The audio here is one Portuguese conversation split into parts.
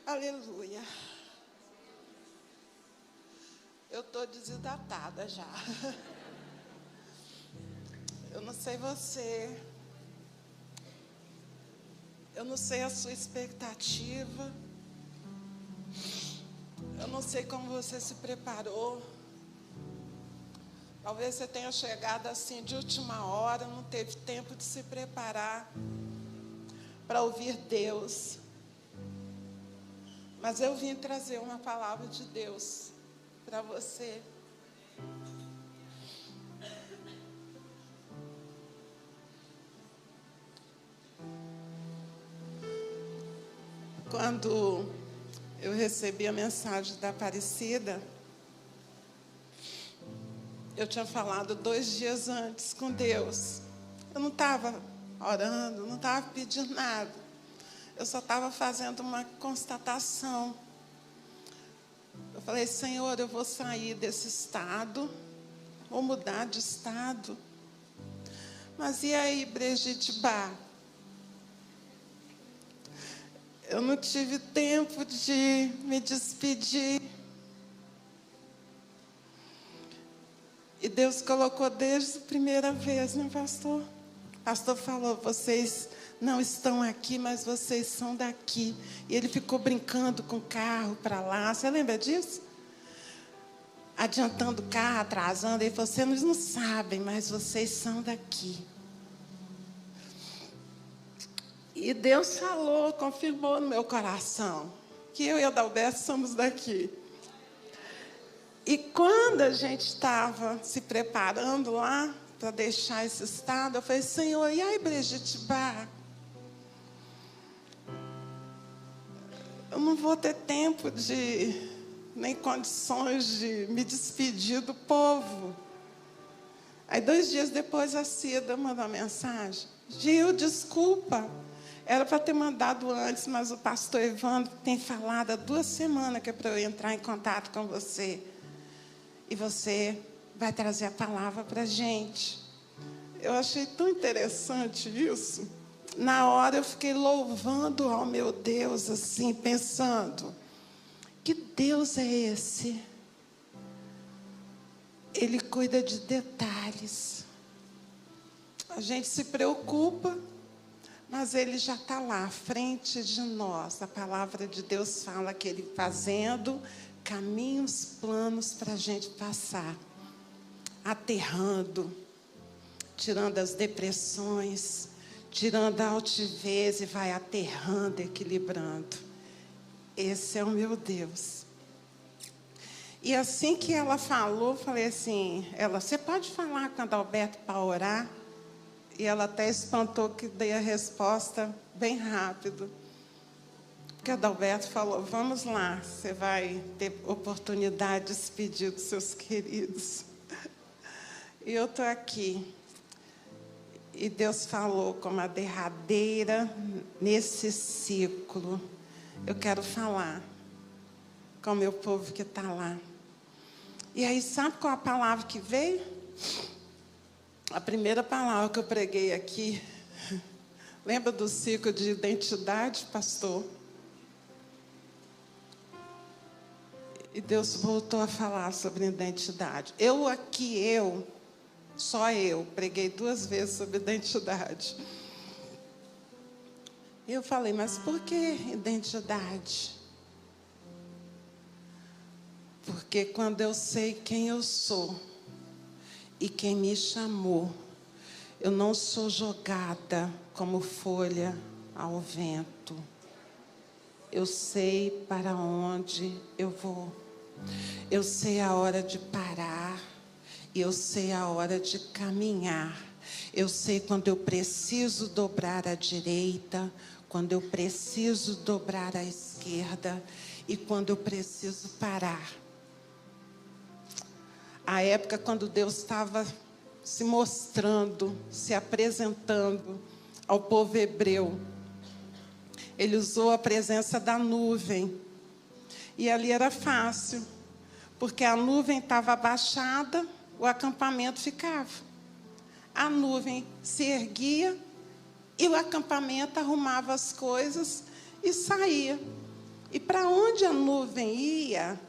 Aleluia. Eu estou desidratada já. Eu não sei você. Eu não sei a sua expectativa. Eu não sei como você se preparou. Talvez você tenha chegado assim de última hora, não teve tempo de se preparar para ouvir Deus. Mas eu vim trazer uma palavra de Deus para você. Quando eu recebi a mensagem da Aparecida, eu tinha falado 2 dias antes com Deus. Eu não estava orando, não estava pedindo nada. Eu só estava fazendo uma constatação. Eu falei, Senhor, eu vou sair desse estado, vou mudar de estado. Mas e aí, Brigitte Bá? Eu não tive tempo de me despedir. E Deus colocou desde a primeira vez, né, pastor? O pastor falou, vocês não estão aqui, mas vocês são daqui. E ele ficou brincando com o carro para lá. Você lembra disso? Adiantando o carro, atrasando. Ele falou, vocês não sabem, mas vocês são daqui. E Deus falou, confirmou no meu coração, que eu e Adalberto somos daqui. E quando a gente estava se preparando lá para deixar esse estado, eu falei, Senhor, e aí, Brigitte Bá? Eu não vou ter tempo nem condições de me despedir do povo. Aí 2 dias depois a Cida mandou uma mensagem. Gil, desculpa. Era para ter mandado antes, mas o pastor Evandro tem falado há 2 semanas que é para eu entrar em contato com você. E você vai trazer a palavra para a gente. Eu achei tão interessante isso. Na hora eu fiquei louvando ao meu Deus, assim, pensando, que Deus é esse? Ele cuida de detalhes. A gente se preocupa, mas Ele já está lá, à frente de nós. A palavra de Deus fala que Ele fazendo caminhos planos para a gente passar, aterrando, tirando as depressões, tirando a altivez e vai aterrando, equilibrando. Esse é o meu Deus. E assim que ela falou, falei assim, você pode falar com a Adalberto para orar? E ela até espantou que dei a resposta bem rápido. Porque a Adalberto falou, vamos lá, você vai ter oportunidade de se despedir dos seus queridos. E eu estou aqui. E Deus falou como a derradeira nesse ciclo. Eu quero falar com o meu povo que está lá. E aí, sabe qual a palavra que veio? A primeira palavra que eu preguei aqui. Lembra do ciclo de identidade, pastor? E Deus voltou a falar sobre identidade. Só eu, preguei 2 vezes sobre identidade. E eu falei, mas por que identidade? Porque quando eu sei quem eu sou e quem me chamou, eu não sou jogada como folha ao vento. Eu sei para onde eu vou. Eu sei a hora de parar. Eu sei a hora de caminhar. Eu sei quando eu preciso dobrar à direita, quando eu preciso dobrar à esquerda e quando eu preciso parar. A época quando Deus estava se mostrando, se apresentando ao povo hebreu, Ele usou a presença da nuvem. E ali era fácil, porque a nuvem estava abaixada, o acampamento ficava. A nuvem se erguia e o acampamento arrumava as coisas e saía. E para onde a nuvem ia,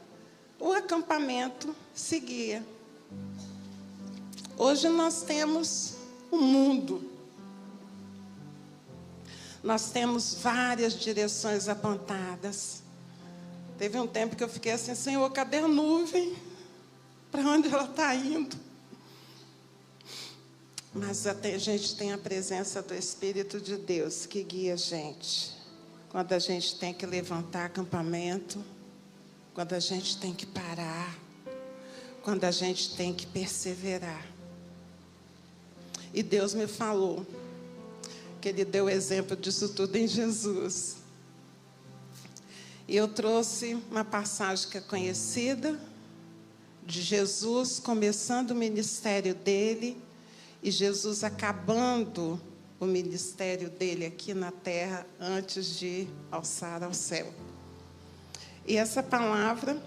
o acampamento seguia. Hoje nós temos o mundo. Nós temos várias direções apontadas. Teve um tempo que eu fiquei assim, Senhor, cadê a nuvem? Para onde ela está indo? Mas a gente tem a presença do Espírito de Deus que guia a gente. Quando a gente tem que levantar acampamento, quando a gente tem que parar, quando a gente tem que perseverar. E Deus me falou que Ele deu exemplo disso tudo em Jesus. E eu trouxe uma passagem que é conhecida, de Jesus começando o ministério dele, e Jesus acabando o ministério dele aqui na terra, antes de alçar ao céu. E essa palavra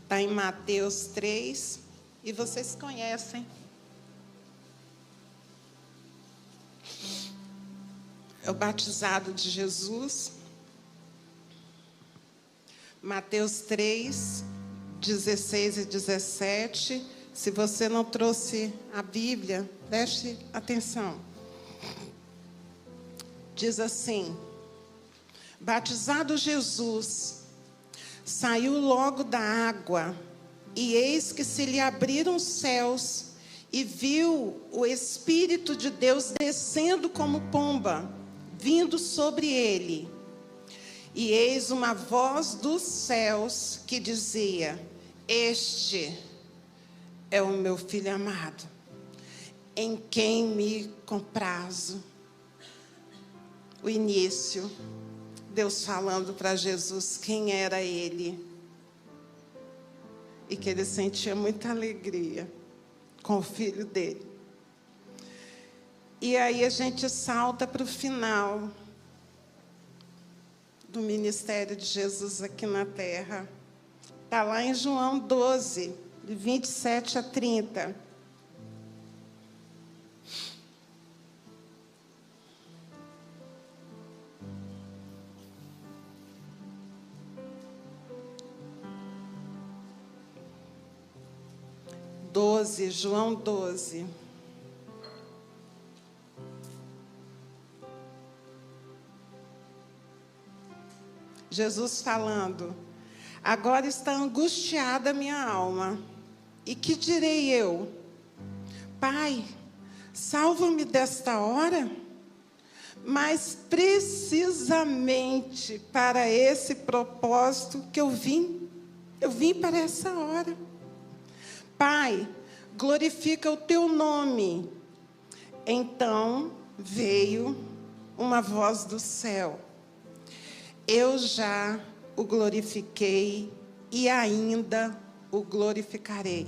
está em Mateus 3, e vocês conhecem. É o batizado de Jesus. Mateus 3, 16 e 17. Se você não trouxe a Bíblia, preste atenção. Diz assim: batizado Jesus, saiu logo da água, e eis que se lhe abriram os céus, e viu o Espírito de Deus descendo como pomba, vindo sobre ele. E eis uma voz dos céus que dizia: este é o meu Filho amado, em quem me comprazo. O início, Deus falando para Jesus quem era ele. E que ele sentia muita alegria com o filho dele. E aí a gente salta para o final do ministério de Jesus aqui na terra. Está lá em João 12, de 27 a 30. João 12. Jesus falando: agora está angustiada a minha alma. E que direi eu? Pai, salva-me desta hora? Mas precisamente para esse propósito que eu vim para essa hora. Pai, glorifica o teu nome. Então veio uma voz do céu: eu já o glorifiquei e ainda o glorificarei.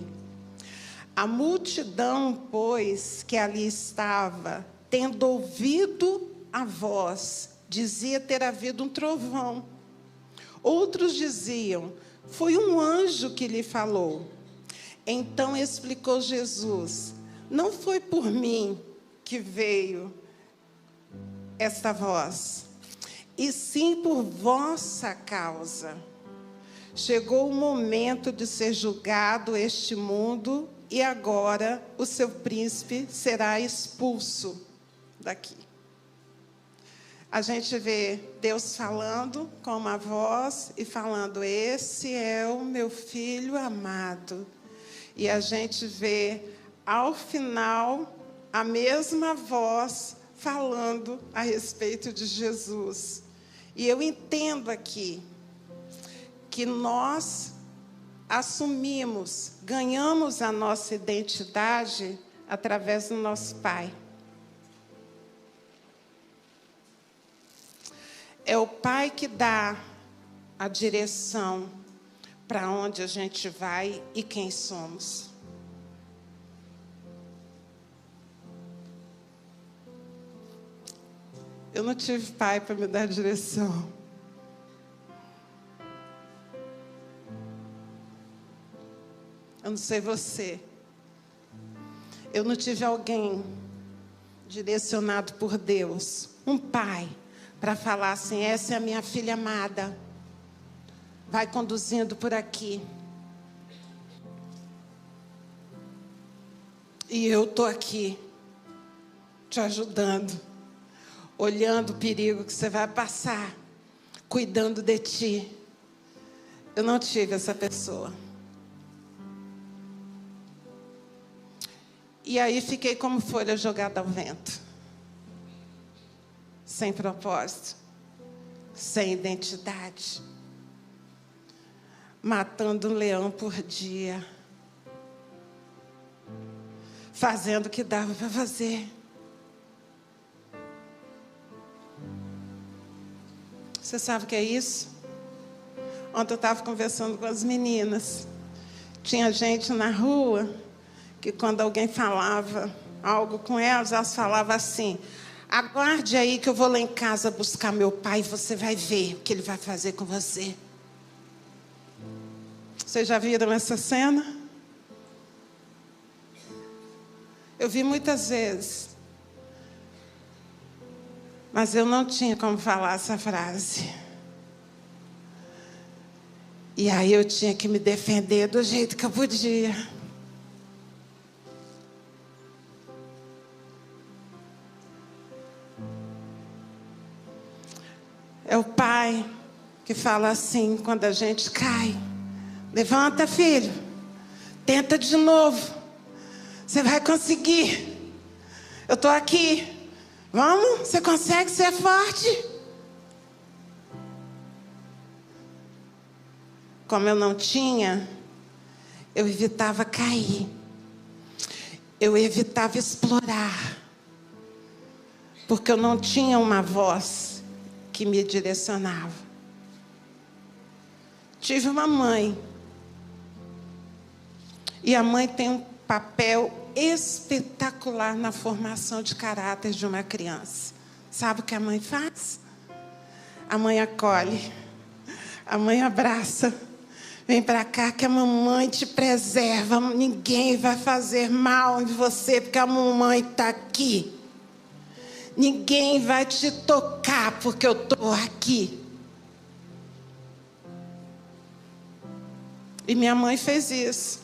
A multidão, pois, que ali estava, tendo ouvido a voz, dizia ter havido um trovão. Outros diziam: foi um anjo que lhe falou. Então explicou Jesus: não foi por mim que veio esta voz, e sim por vossa causa. Chegou o momento de ser julgado este mundo, e agora o seu príncipe será expulso daqui. A gente vê Deus falando com uma voz e falando: esse é o meu filho amado. E a gente vê, ao final, a mesma voz falando a respeito de Jesus. E eu entendo aqui que nós assumimos, ganhamos a nossa identidade através do nosso Pai. É o Pai que dá a direção para onde a gente vai e quem somos. Eu não tive pai para me dar direção. Eu não sei você. Eu não tive alguém direcionado por Deus, um pai, para falar assim: essa é a minha filha amada, vai conduzindo por aqui. E eu estou aqui, te ajudando, olhando o perigo que você vai passar, cuidando de ti. Eu não tive essa pessoa. E aí fiquei como folha jogada ao vento. Sem propósito, sem identidade. Matando um leão por dia. Fazendo o que dava para fazer. Você sabe o que é isso? Ontem eu estava conversando com as meninas. Tinha gente na rua que quando alguém falava algo com elas falavam assim: aguarde aí que eu vou lá em casa buscar meu pai e você vai ver o que ele vai fazer com você. Vocês já viram essa cena? Eu vi muitas vezes. Mas eu não tinha como falar essa frase. E aí eu tinha que me defender do jeito que eu podia. É o pai que fala assim quando a gente cai: levanta, filho, tenta de novo, você vai conseguir, eu estou aqui, vamos, você consegue, você é forte. Como eu não tinha, eu evitava cair, eu evitava explorar, porque eu não tinha uma voz que me direcionava. Tive uma mãe. E a mãe tem um papel espetacular na formação de caráter de uma criança. Sabe o que a mãe faz? A mãe acolhe. A mãe abraça. Vem para cá que a mamãe te preserva. Ninguém vai fazer mal em você porque a mamãe está aqui. Ninguém vai te tocar porque eu estou aqui. E minha mãe fez isso.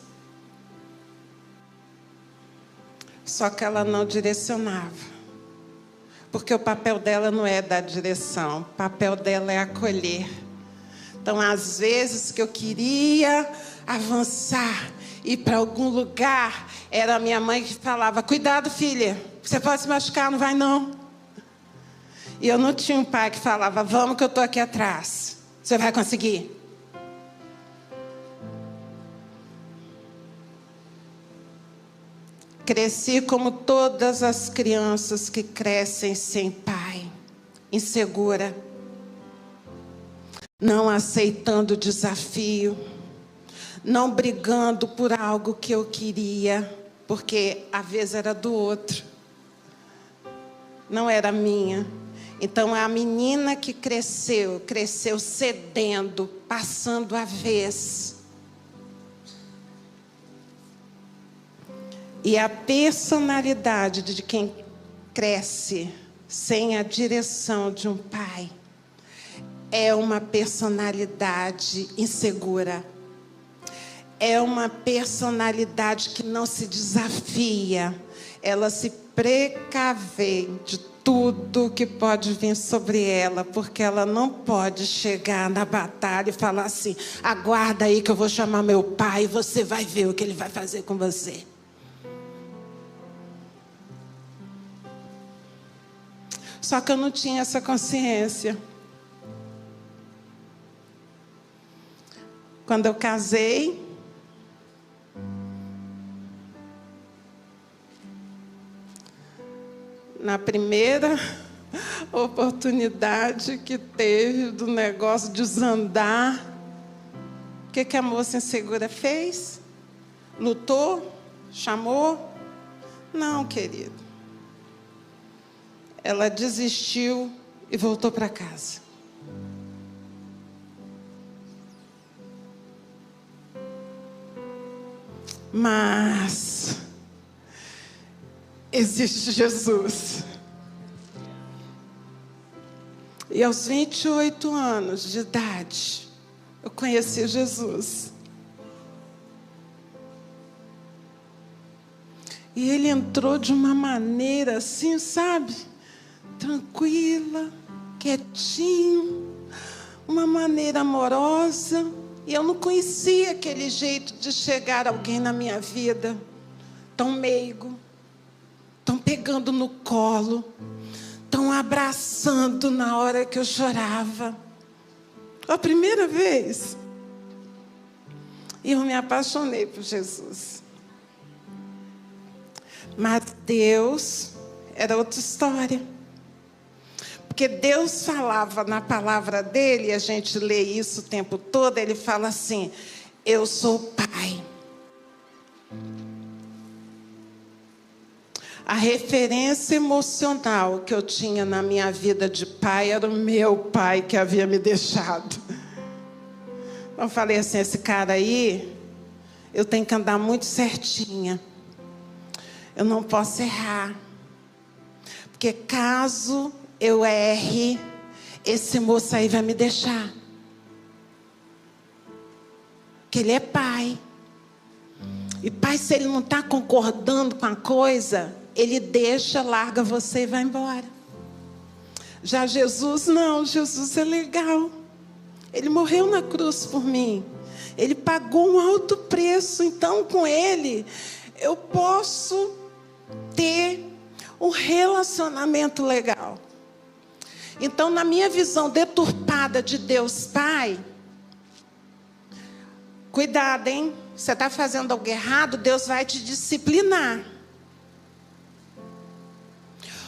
Só que ela não direcionava. Porque o papel dela não é dar direção. O papel dela é acolher. Então, às vezes que eu queria avançar, ir para algum lugar, era a minha mãe que falava: cuidado, filha, você pode se machucar, não vai não. E eu não tinha um pai que falava: vamos que eu estou aqui atrás, você vai conseguir. Cresci como todas as crianças que crescem sem pai, insegura, não aceitando o desafio, não brigando por algo que eu queria, porque a vez era do outro, não era minha. Então a menina que cresceu cedendo, passando a vez. E a personalidade de quem cresce sem a direção de um pai é uma personalidade insegura. É uma personalidade que não se desafia. Ela se precavê de tudo que pode vir sobre ela, porque ela não pode chegar na batalha e falar assim: aguarda aí que eu vou chamar meu pai e você vai ver o que ele vai fazer com você. Só que eu não tinha essa consciência. Quando eu casei, na primeira oportunidade que teve do negócio desandar, o que a moça insegura fez? Lutou? Chamou? Não, querido. Ela desistiu e voltou para casa. Mas existe Jesus. E aos 28 anos de idade, eu conheci Jesus. E ele entrou de uma maneira assim, sabe? Tranquila, quietinho, uma maneira amorosa. E eu não conhecia aquele jeito de chegar alguém na minha vida, tão meigo, tão pegando no colo, tão abraçando na hora que eu chorava. A primeira vez, eu me apaixonei por Jesus. Mas Deus era outra história. Porque Deus falava na palavra dele, e a gente lê isso o tempo todo, ele fala assim: eu sou pai. A referência emocional que eu tinha na minha vida de pai era o meu pai que havia me deixado. Então eu falei assim: esse cara aí, eu tenho que andar muito certinha. Eu não posso errar. Porque caso eu erre, esse moço aí vai me deixar. Porque ele é pai. E pai, se ele não está concordando com a coisa, ele deixa, larga você e vai embora. Já Jesus não, Jesus é legal. Ele morreu na cruz por mim. Ele pagou um alto preço. Então com ele eu posso ter um relacionamento legal. Então, na minha visão deturpada de Deus Pai, cuidado, hein? Você está fazendo algo errado, Deus vai te disciplinar.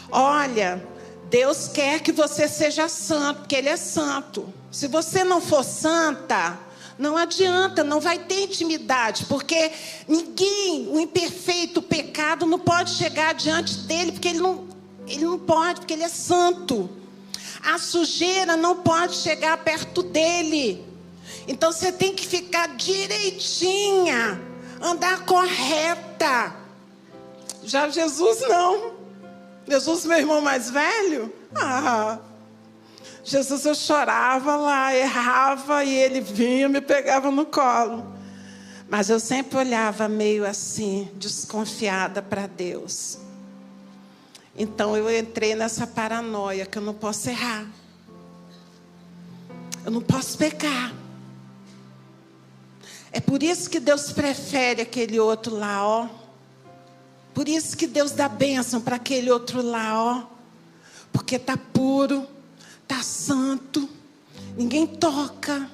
Olha, Deus quer que você seja santo, porque Ele é santo. Se você não for santa, não adianta, não vai ter intimidade, porque ninguém, o imperfeito, o pecado, não pode chegar diante dele, porque ele não pode, porque ele é santo. A sujeira não pode chegar perto dele. Então você tem que ficar direitinha, andar correta. Já Jesus não. Jesus, meu irmão mais velho, Jesus, eu chorava lá, errava, e ele vinha e me pegava no colo. Mas eu sempre olhava meio assim, desconfiada para Deus. Então eu entrei nessa paranoia que eu não posso errar. Eu não posso pecar. É por isso que Deus prefere aquele outro lá, ó. Por isso que Deus dá bênção para aquele outro lá, ó. Porque está puro, está santo, ninguém toca.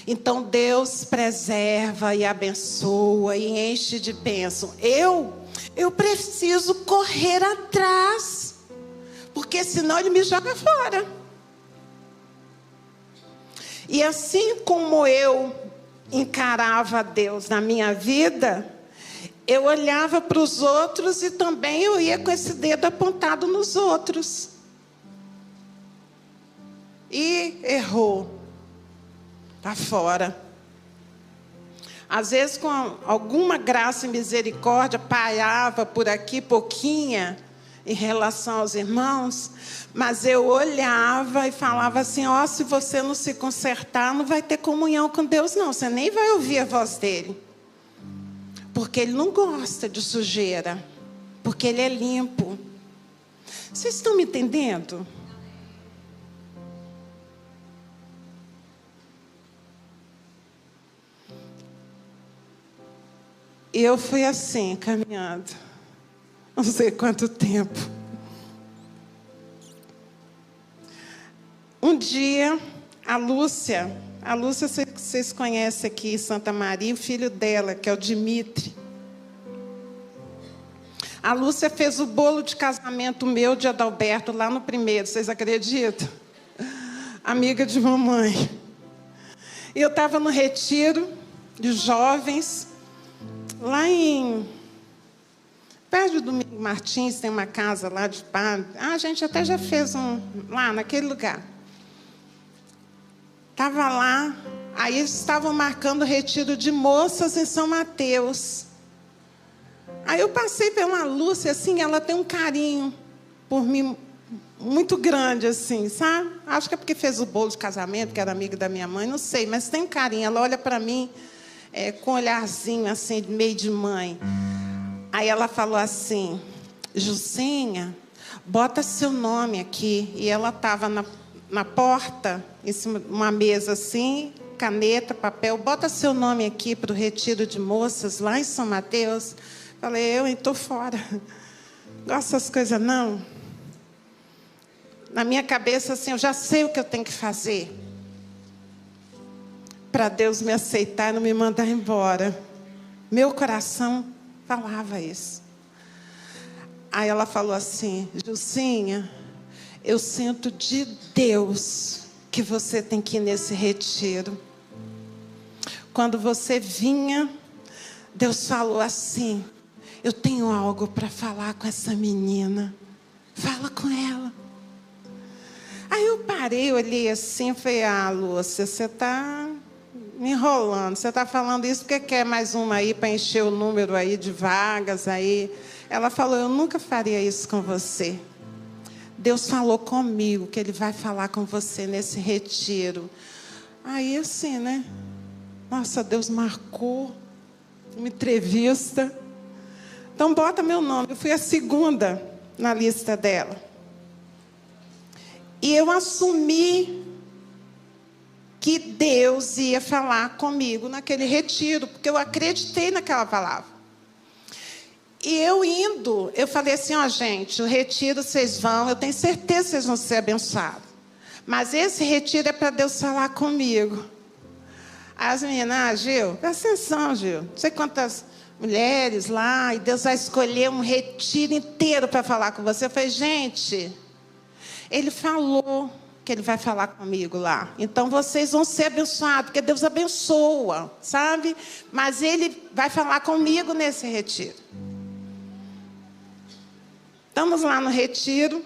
Então Deus preserva e abençoa e enche de bênção. Eu preciso correr atrás, porque senão Ele me joga fora. E assim como eu encarava Deus na minha vida, eu olhava para os outros e também eu ia com esse dedo apontado nos outros. E errou. Está fora. Às vezes com alguma graça e misericórdia, parava por aqui pouquinha em relação aos irmãos, mas eu olhava e falava assim: ó, se você não se consertar, não vai ter comunhão com Deus não, você nem vai ouvir a voz dele. Porque ele não gosta de sujeira, porque ele é limpo. Vocês estão me entendendo? E eu fui assim, caminhando. Não sei quanto tempo. Um dia, a Lúcia, vocês conhecem aqui em Santa Maria, o filho dela, que é o Dimitri. A Lúcia fez o bolo de casamento meu de Adalberto lá no primeiro, vocês acreditam? Amiga de mamãe. E eu estava no retiro de jovens, lá perto do Domingo Martins, tem uma casa lá de padre. A gente até já fez lá naquele lugar. Estava lá, aí eles estavam marcando o retiro de moças em São Mateus. Aí eu passei pela Lúcia, assim, ela tem um carinho por mim muito grande, assim, sabe? Acho que é porque fez o bolo de casamento, que era amiga da minha mãe, não sei, mas tem carinho. Ela olha para mim com um olharzinho, assim, meio de mãe. Aí ela falou assim, Jucinha, bota seu nome aqui. E ela estava na porta, em cima de uma mesa assim, caneta, papel. Bota seu nome aqui para o retiro de moças lá em São Mateus. Falei, eu estou fora. Gosto dessas coisas, não. Na minha cabeça, assim, eu já sei o que eu tenho que fazer para Deus me aceitar e não me mandar embora. Meu coração falava isso. Aí ela falou assim, Jucinha, eu sinto de Deus que você tem que ir nesse retiro. Quando você vinha, Deus falou assim, eu tenho algo para falar com essa menina. Fala com ela. Aí eu parei, olhei assim, falei, Lúcia, você está me enrolando. Você está falando isso porque quer mais uma aí para encher o número aí de vagas aí. Ela falou, eu nunca faria isso com você. Deus falou comigo que Ele vai falar com você nesse retiro. Aí assim, né? Nossa, Deus marcou uma entrevista. Então bota meu nome. Eu fui a segunda na lista dela. E eu assumi que Deus ia falar comigo naquele retiro, porque eu acreditei naquela palavra. E eu indo, eu falei assim, gente, o retiro vocês vão, eu tenho certeza que vocês vão ser abençoados. Mas esse retiro é para Deus falar comigo. Aí as meninas, Gil, presta atenção, Gil. Não sei quantas mulheres lá, e Deus vai escolher um retiro inteiro para falar com você. Eu falei, gente, Ele falou que Ele vai falar comigo lá. Então, vocês vão ser abençoados, porque Deus abençoa, sabe? Mas Ele vai falar comigo nesse retiro. Estamos lá no retiro.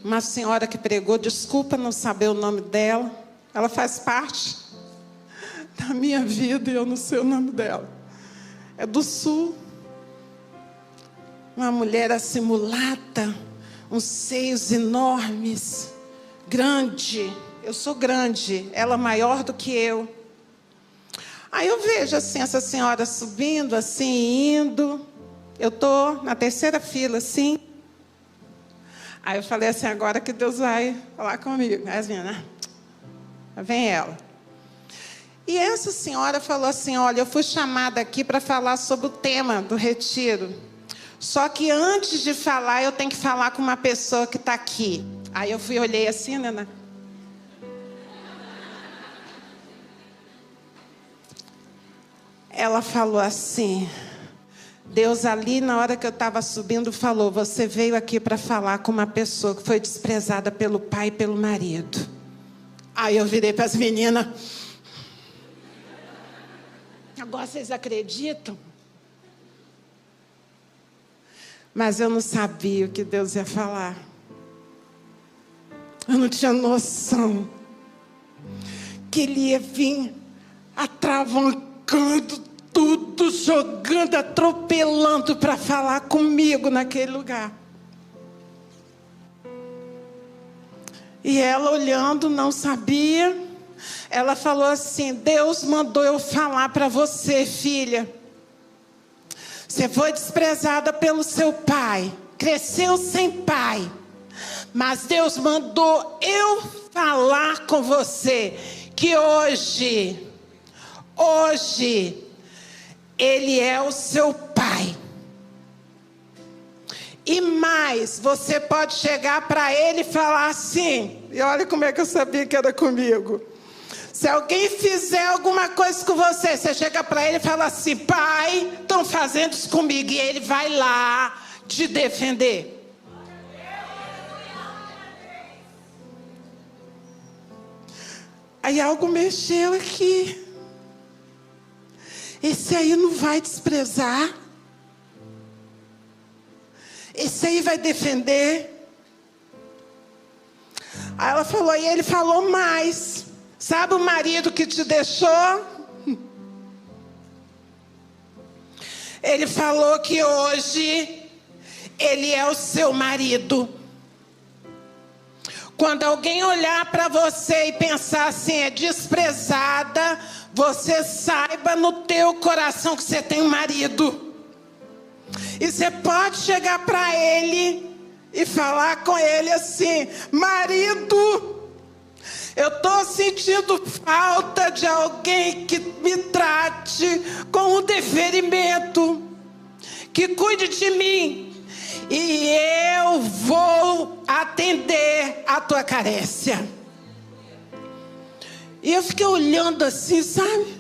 Uma senhora que pregou, desculpa não saber o nome dela. Ela faz parte da minha vida e eu não sei o nome dela. É do Sul. Uma mulher assim, mulata, uns seios enormes, grande. Eu sou grande, ela maior do que eu. Aí eu vejo assim, essa senhora subindo, assim, indo. Eu estou na terceira fila, assim. Aí eu falei assim, agora que Deus vai falar comigo. Aí as meninas, vem ela. E essa senhora falou assim, olha, eu fui chamada aqui para falar sobre o tema do retiro. Só que antes de falar, eu tenho que falar com uma pessoa que está aqui. Aí eu olhei assim, né? Ela falou assim, Deus ali na hora que eu estava subindo falou, você veio aqui para falar com uma pessoa que foi desprezada pelo pai e pelo marido. Aí eu virei para as meninas, agora vocês acreditam? Mas eu não sabia o que Deus ia falar. Eu não tinha noção que Ele ia vir atravancando tudo, jogando, atropelando para falar comigo naquele lugar. E ela olhando, não sabia. Ela falou assim, Deus mandou eu falar para você, filha. Você foi desprezada pelo seu pai, cresceu sem pai. Mas Deus mandou eu falar com você que hoje, Ele é o seu pai. E mais, você pode chegar para Ele e falar assim, e olha como é que eu sabia que era comigo. Se alguém fizer alguma coisa com você, você chega para Ele e fala assim, pai, estão fazendo isso comigo. E Ele vai lá te defender. Aí algo mexeu aqui. Esse aí não vai desprezar. Esse aí vai defender. Aí ela falou, e ele falou mais. Sabe o marido que te deixou? Ele falou que hoje ele é o seu marido. Quando alguém olhar para você e pensar assim, é desprezada, você saiba no teu coração que você tem um marido. E você pode chegar para ele e falar com ele assim: marido, eu estou sentindo falta de alguém que me trate com um deferimento, que cuide de mim. E eu vou atender a tua carência. E eu fiquei olhando assim, sabe?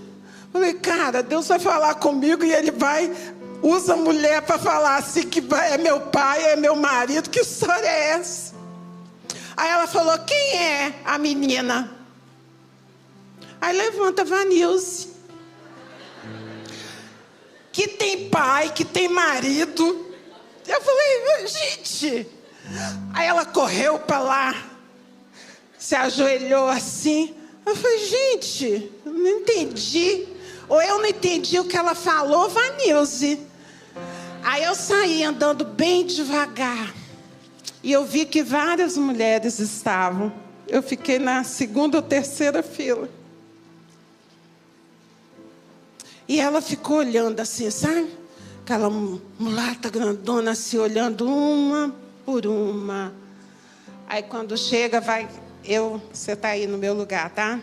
Falei, cara, Deus vai falar comigo e ele usa a mulher para falar assim, que é meu pai, é meu marido. Que história é essa? Aí ela falou, quem é a menina? Aí levanta Vanilce, que tem pai, que tem marido. Eu falei, gente. Aí ela correu para lá, se ajoelhou assim. Eu falei, gente, eu não entendi. Ou eu não entendi o que ela falou, Vanilce. Aí eu saí andando bem devagar. E eu vi que várias mulheres estavam. Eu fiquei na segunda ou terceira fila. E ela ficou olhando assim, sabe? Aquela mulata grandona assim, olhando uma por uma. Aí quando chega, você está aí no meu lugar, tá?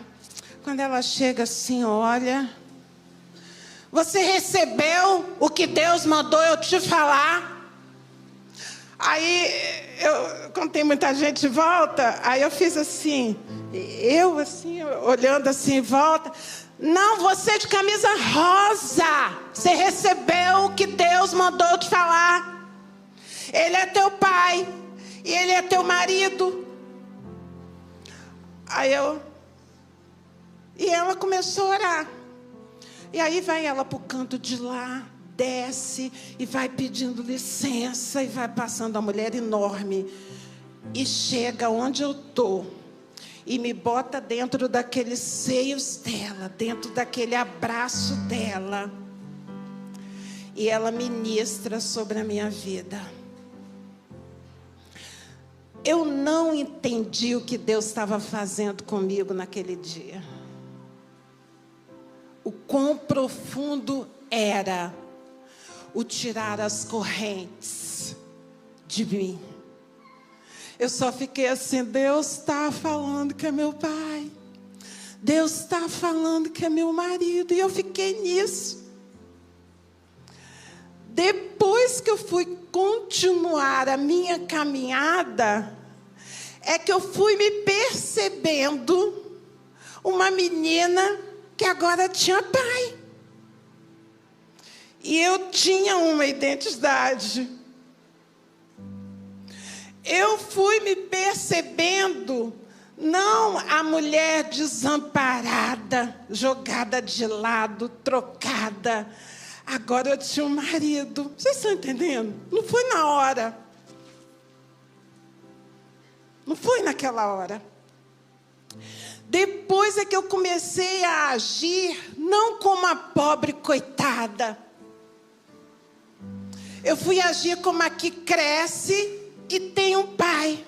Quando ela chega assim, olha... Você recebeu o que Deus mandou eu te falar? Aí, quando tem muita gente em volta, aí eu fiz assim, olhando assim em volta. Não, você de camisa rosa, você recebeu o que Deus mandou te falar. Ele é teu pai, e ele é teu marido. E ela começou a orar. E aí vai ela para o canto de lá, desce e vai pedindo licença e vai passando a mulher enorme. E chega onde eu estou e me bota dentro daqueles seios dela, dentro daquele abraço dela. E ela ministra sobre a minha vida. Eu não entendi o que Deus estava fazendo comigo naquele dia. O quão profundo era o tirar as correntes de mim. Eu só fiquei assim, Deus está falando que é meu pai. Deus está falando que é meu marido. E eu fiquei nisso. Depois que eu fui continuar a minha caminhada, é que eu fui me percebendo uma menina que agora tinha pai. E eu tinha uma identidade. Eu fui me percebendo, não a mulher desamparada, jogada de lado, trocada. Agora eu tinha um marido. Vocês estão entendendo? Não foi na hora. Não foi naquela hora. Depois é que eu comecei a agir, não como a pobre coitada. Eu fui agir como a que cresce e tem um pai.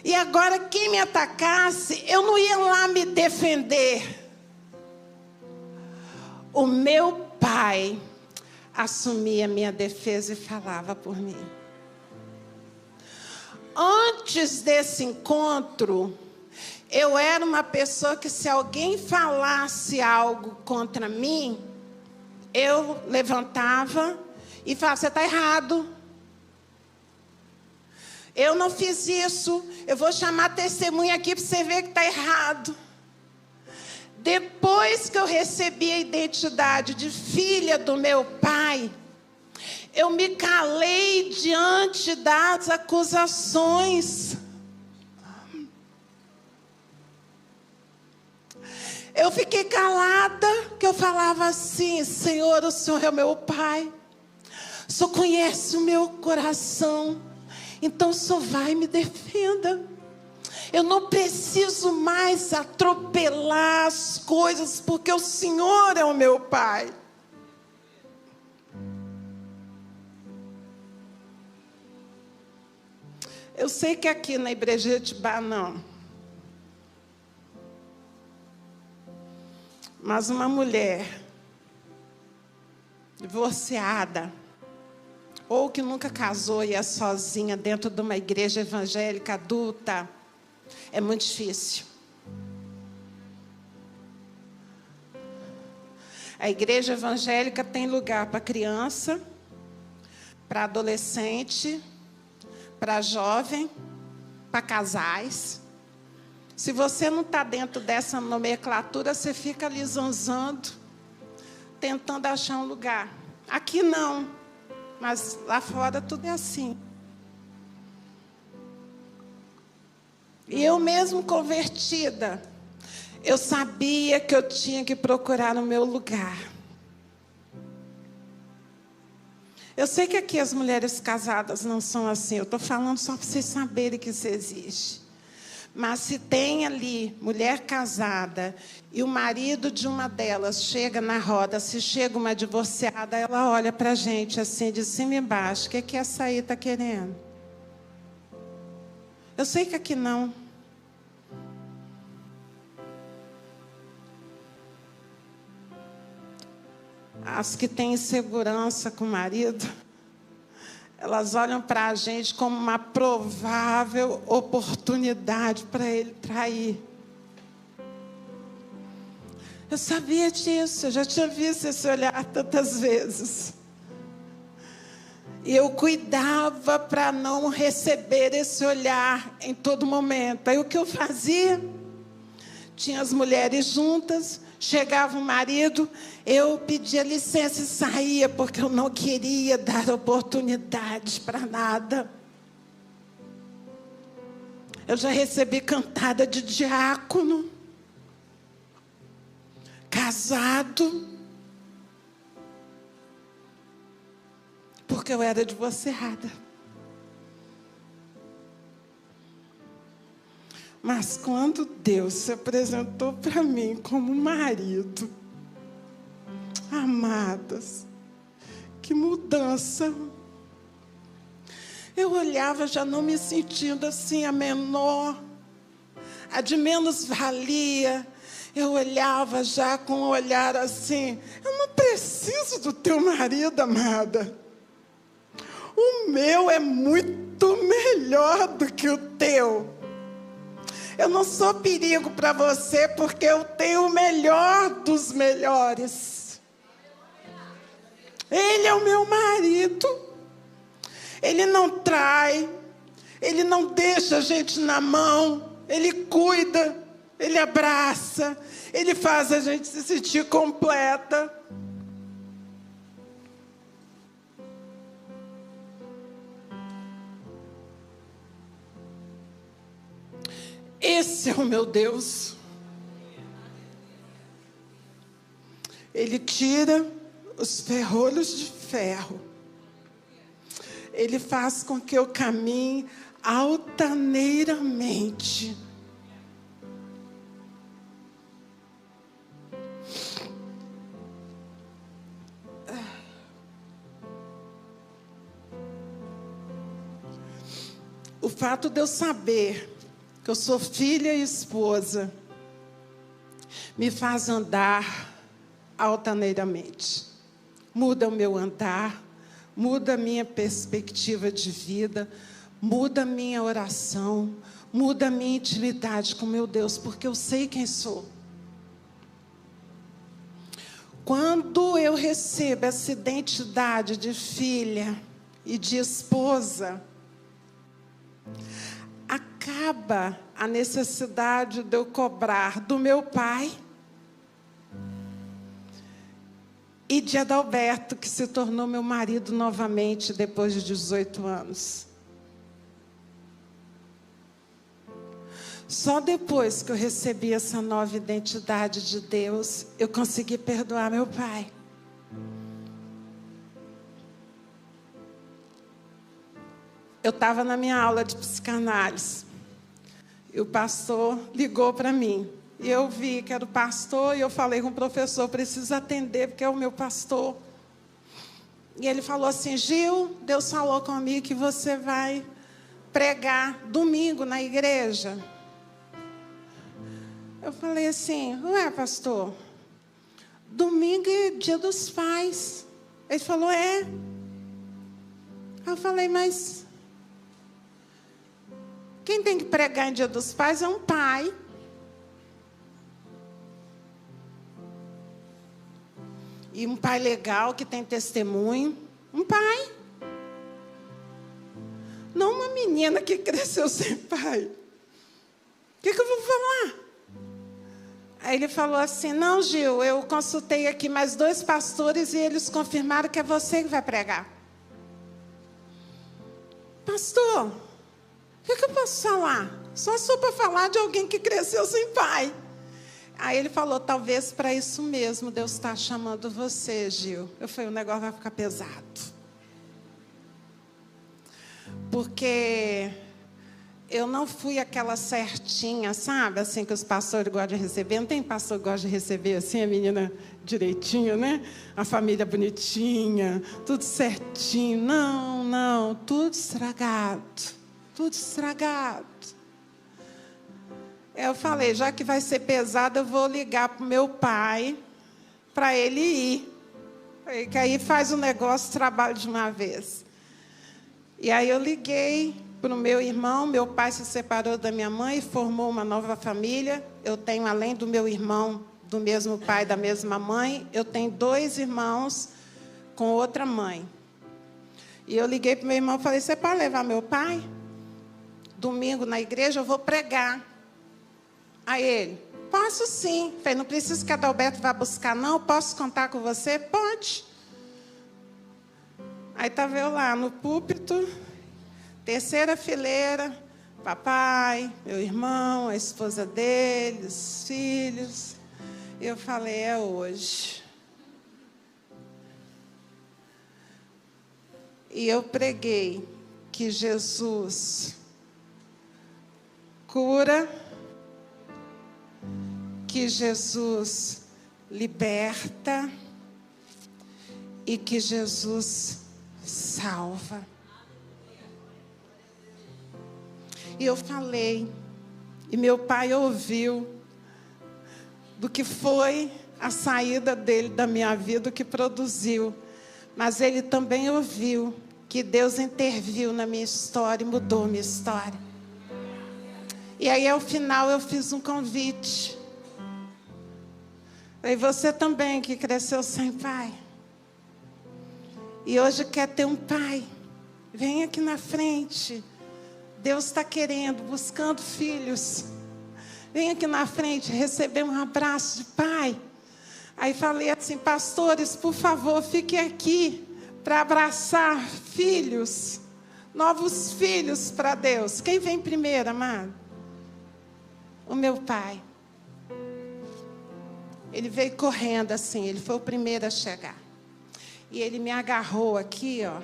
E agora quem me atacasse, eu não ia lá me defender. O meu pai assumia a minha defesa e falava por mim. Antes desse encontro, eu era uma pessoa que, se alguém falasse algo contra mim, eu levantava e falava, você está errado. Eu não fiz isso. Eu vou chamar a testemunha aqui para você ver que está errado. Depois que eu recebi a identidade de filha do meu pai, eu me calei diante das acusações. Eu fiquei calada, que eu falava assim, Senhor, o Senhor é o meu pai. O Senhor conhece o meu coração. Então o Senhor vai e me defenda. Eu não preciso mais atropelar as coisas, porque o Senhor é o meu pai. Eu sei que aqui na Ibrejitibá não. Mas uma mulher divorciada, ou que nunca casou e é sozinha dentro de uma igreja evangélica adulta, é muito difícil. A igreja evangélica tem lugar para criança, para adolescente, para jovem, para casais. Se você não está dentro dessa nomenclatura, você fica ali zanzando, tentando achar um lugar. Aqui não, mas lá fora tudo é assim. E eu mesmo convertida, eu sabia que eu tinha que procurar o meu lugar. Eu sei que aqui as mulheres casadas não são assim, eu estou falando só para vocês saberem que isso existe. Mas se tem ali mulher casada e o marido de uma delas chega na roda, se chega uma divorciada, ela olha para a gente assim, de cima e baixo, o que essa aí está querendo? Eu sei que aqui não. As que têm insegurança com o marido, elas olham para a gente como uma provável oportunidade para ele trair. Eu sabia disso, eu já tinha visto esse olhar tantas vezes. E eu cuidava para não receber esse olhar em todo momento. Aí o que eu fazia? Tinha as mulheres juntas, chegava o marido, eu pedia licença e saía, porque eu não queria dar oportunidades para nada. Eu já recebi cantada de diácono, casado, porque eu era divorciada. Mas quando Deus se apresentou para mim como marido, amadas, que mudança. Eu olhava já não me sentindo assim a menor, a de menos valia. Eu olhava já com um olhar assim, eu não preciso do teu marido, amada. O meu é muito melhor do que o teu. Eu não sou perigo para você, porque eu tenho o melhor dos melhores. Ele é o meu marido. Ele não trai. Ele não deixa a gente na mão. Ele cuida. Ele abraça. Ele faz a gente se sentir completa. Esse é o meu Deus. Ele tira os ferrolhos de ferro. Ele faz com que eu caminhe altaneiramente. O fato de eu saber que eu sou filha e esposa me faz andar altaneiramente. Muda o meu andar, muda a minha perspectiva de vida, muda a minha oração, muda a minha intimidade com meu Deus, porque eu sei quem sou. Quando eu recebo essa identidade de filha e de esposa, acaba a necessidade de eu cobrar do meu pai e de Adalberto, que se tornou meu marido novamente depois de 18 anos. Só depois que eu recebi essa nova identidade de Deus, eu consegui perdoar meu pai. Eu estava na minha aula de psicanálise. E o pastor ligou para mim. E eu vi que era o pastor, e eu falei com o professor, preciso atender, porque é o meu pastor. E ele falou assim, Gil, Deus falou comigo que você vai pregar domingo na igreja. Eu falei assim, ué, pastor, domingo é dia dos pais. Ele falou, é. Eu falei, mas quem tem que pregar em dia dos pais é um pai. E um pai legal, que tem testemunho. Um pai. Não uma menina que cresceu sem pai. O que eu vou falar? Aí ele falou assim, não, Gil, eu consultei aqui mais 2 pastores e eles confirmaram que é você que vai pregar. Pastor, o que eu posso falar? Só sou para falar de alguém que cresceu sem pai. Aí ele falou, talvez para isso mesmo Deus está chamando você, Gil. Eu falei, o negócio vai ficar pesado. Porque eu não fui aquela certinha, sabe? Assim que os pastores gostam de receber. Não tem pastor que gosta de receber assim, a menina direitinha, né? A família bonitinha, tudo certinho. Não, não, tudo estragado. Tudo estragado. Eu falei, já que vai ser pesado, eu vou ligar para o meu pai, para ele ir. Que aí faz o negócio, trabalho de uma vez. E aí eu liguei para o meu irmão. Meu pai se separou da minha mãe e formou uma nova família. Eu tenho, além do meu irmão, do mesmo pai, da mesma mãe, eu tenho 2 irmãos com outra mãe. E eu liguei para o meu irmão e falei, você pode levar meu pai? Domingo na igreja eu vou pregar. Aí ele, posso sim. Falei, não precisa que a Adalberto vá buscar, não? Posso contar com você? Pode. Aí estava eu lá no púlpito, 3ª fileira, papai, meu irmão, a esposa dele, os filhos. Eu falei, é hoje. E eu preguei que Jesus cura, que Jesus liberta e que Jesus salva. E eu falei, e meu pai ouviu do que foi a saída dele da minha vida, o que produziu. Mas ele também ouviu que Deus interviu na minha história e mudou minha história. E aí, ao final, eu fiz um convite. E você também, que cresceu sem pai. E hoje quer ter um pai. Vem aqui na frente. Deus está querendo, buscando filhos. Vem aqui na frente, receber um abraço de pai. Aí falei assim, pastores, por favor, fiquem aqui para abraçar filhos. Novos filhos para Deus. Quem vem primeiro, amado? O meu pai. Ele veio correndo assim, ele foi o primeiro a chegar. E ele me agarrou aqui, ó.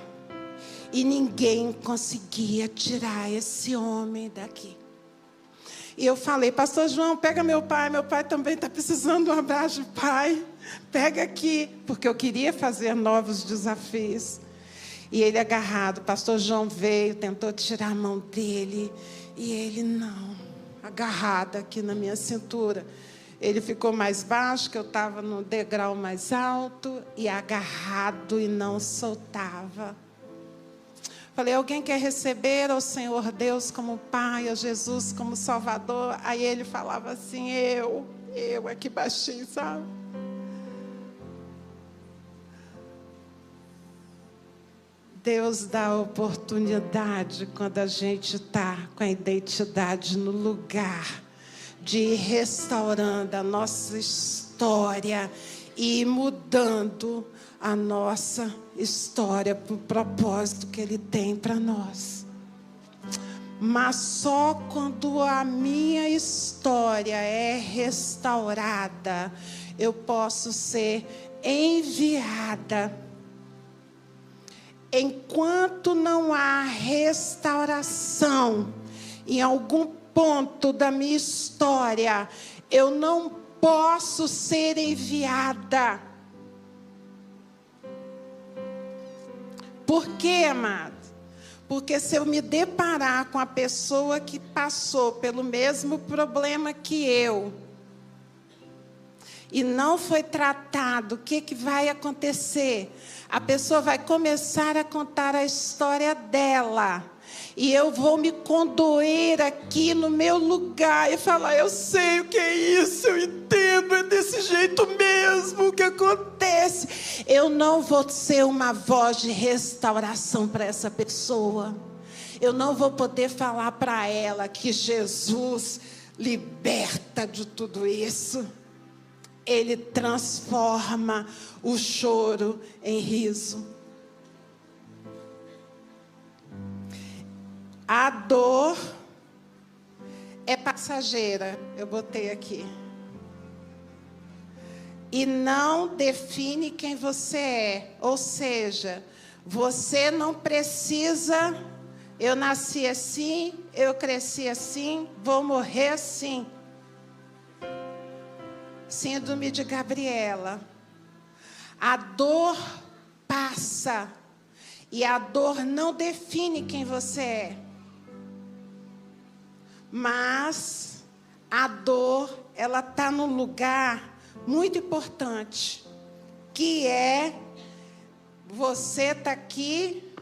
E ninguém conseguia tirar esse homem daqui. E eu falei, pastor João, pega meu pai também está precisando de um abraço de pai. Pega aqui, porque eu queria fazer novos desafios. E ele agarrado, pastor João veio, tentou tirar a mão dele. E ele não, agarrado aqui na minha cintura. Ele ficou mais baixo, que eu estava no degrau mais alto, e agarrado e não soltava. Falei, alguém quer receber ao Senhor Deus como Pai, a Jesus como Salvador? Aí ele falava assim, eu aqui baixinho, sabe? Deus dá oportunidade quando a gente está com a identidade no lugar, de ir restaurando a nossa história e ir mudando a nossa história para o propósito que Ele tem para nós. Mas só quando a minha história é restaurada, eu posso ser enviada. Enquanto não há restauração em algum ponto da minha história, eu não posso ser enviada. Por quê, amado? Porque se eu me deparar com a pessoa que passou pelo mesmo problema que eu, e não foi tratado, o que vai acontecer? A pessoa vai começar a contar a história dela. E eu vou me condoer aqui no meu lugar e falar, eu sei o que é isso, eu entendo, é desse jeito mesmo que acontece. Eu não vou ser uma voz de restauração para essa pessoa. Eu não vou poder falar para ela que Jesus liberta de tudo isso. Ele transforma o choro em riso. A dor é passageira, eu botei aqui. E não define quem você é. Ou seja, você não precisa, eu nasci assim, eu cresci assim, vou morrer assim. Síndrome de Gabriela. A dor passa. E a dor não define quem você é. Mas a dor, ela está num lugar muito importante, que é você está aqui,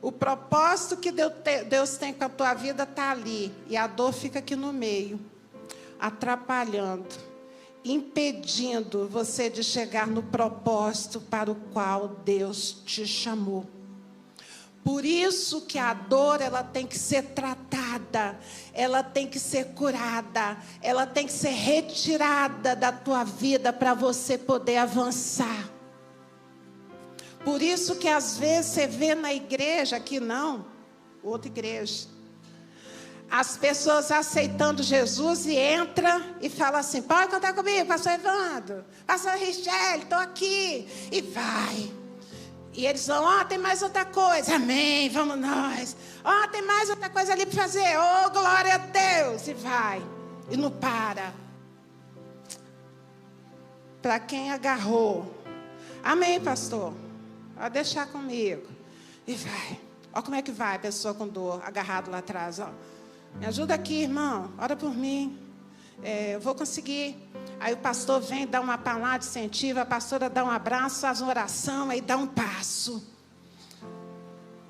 o propósito que Deus tem com a tua vida está ali, e a dor fica aqui no meio, atrapalhando, impedindo você de chegar no propósito para o qual Deus te chamou. Por isso que a dor, ela tem que ser tratada, ela tem que ser curada, ela tem que ser retirada da tua vida para você poder avançar. Por isso que às vezes você vê na igreja, aqui não, outra igreja, as pessoas aceitando Jesus e entra e fala assim, pode contar comigo, pastor Evandro, pastor Richelle, estou aqui, e vai. E eles vão, tem mais outra coisa. Amém, vamos nós. Tem mais outra coisa ali para fazer. Glória a Deus. E vai. E não para. Para quem agarrou. Amém, pastor. Pode deixar comigo. E vai. Olha como é que vai a pessoa com dor, agarrado lá atrás. Me ajuda aqui, irmão. Ora por mim. Eu vou conseguir. Aí o pastor vem, dá uma palavra de incentivo, a pastora dá um abraço, faz uma oração, aí dá um passo.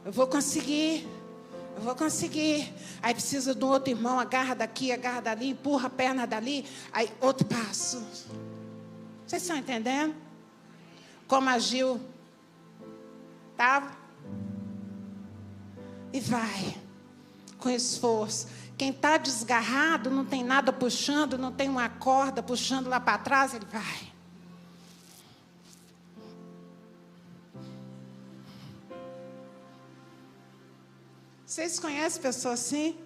Eu vou conseguir. Aí precisa de um outro irmão, agarra daqui, agarra dali, empurra a perna dali, aí outro passo. Vocês estão entendendo? Como agiu? Tá? E vai, com esforço. Quem está desgarrado, não tem nada puxando, não tem uma corda puxando lá para trás, ele vai. Vocês conhecem pessoas assim?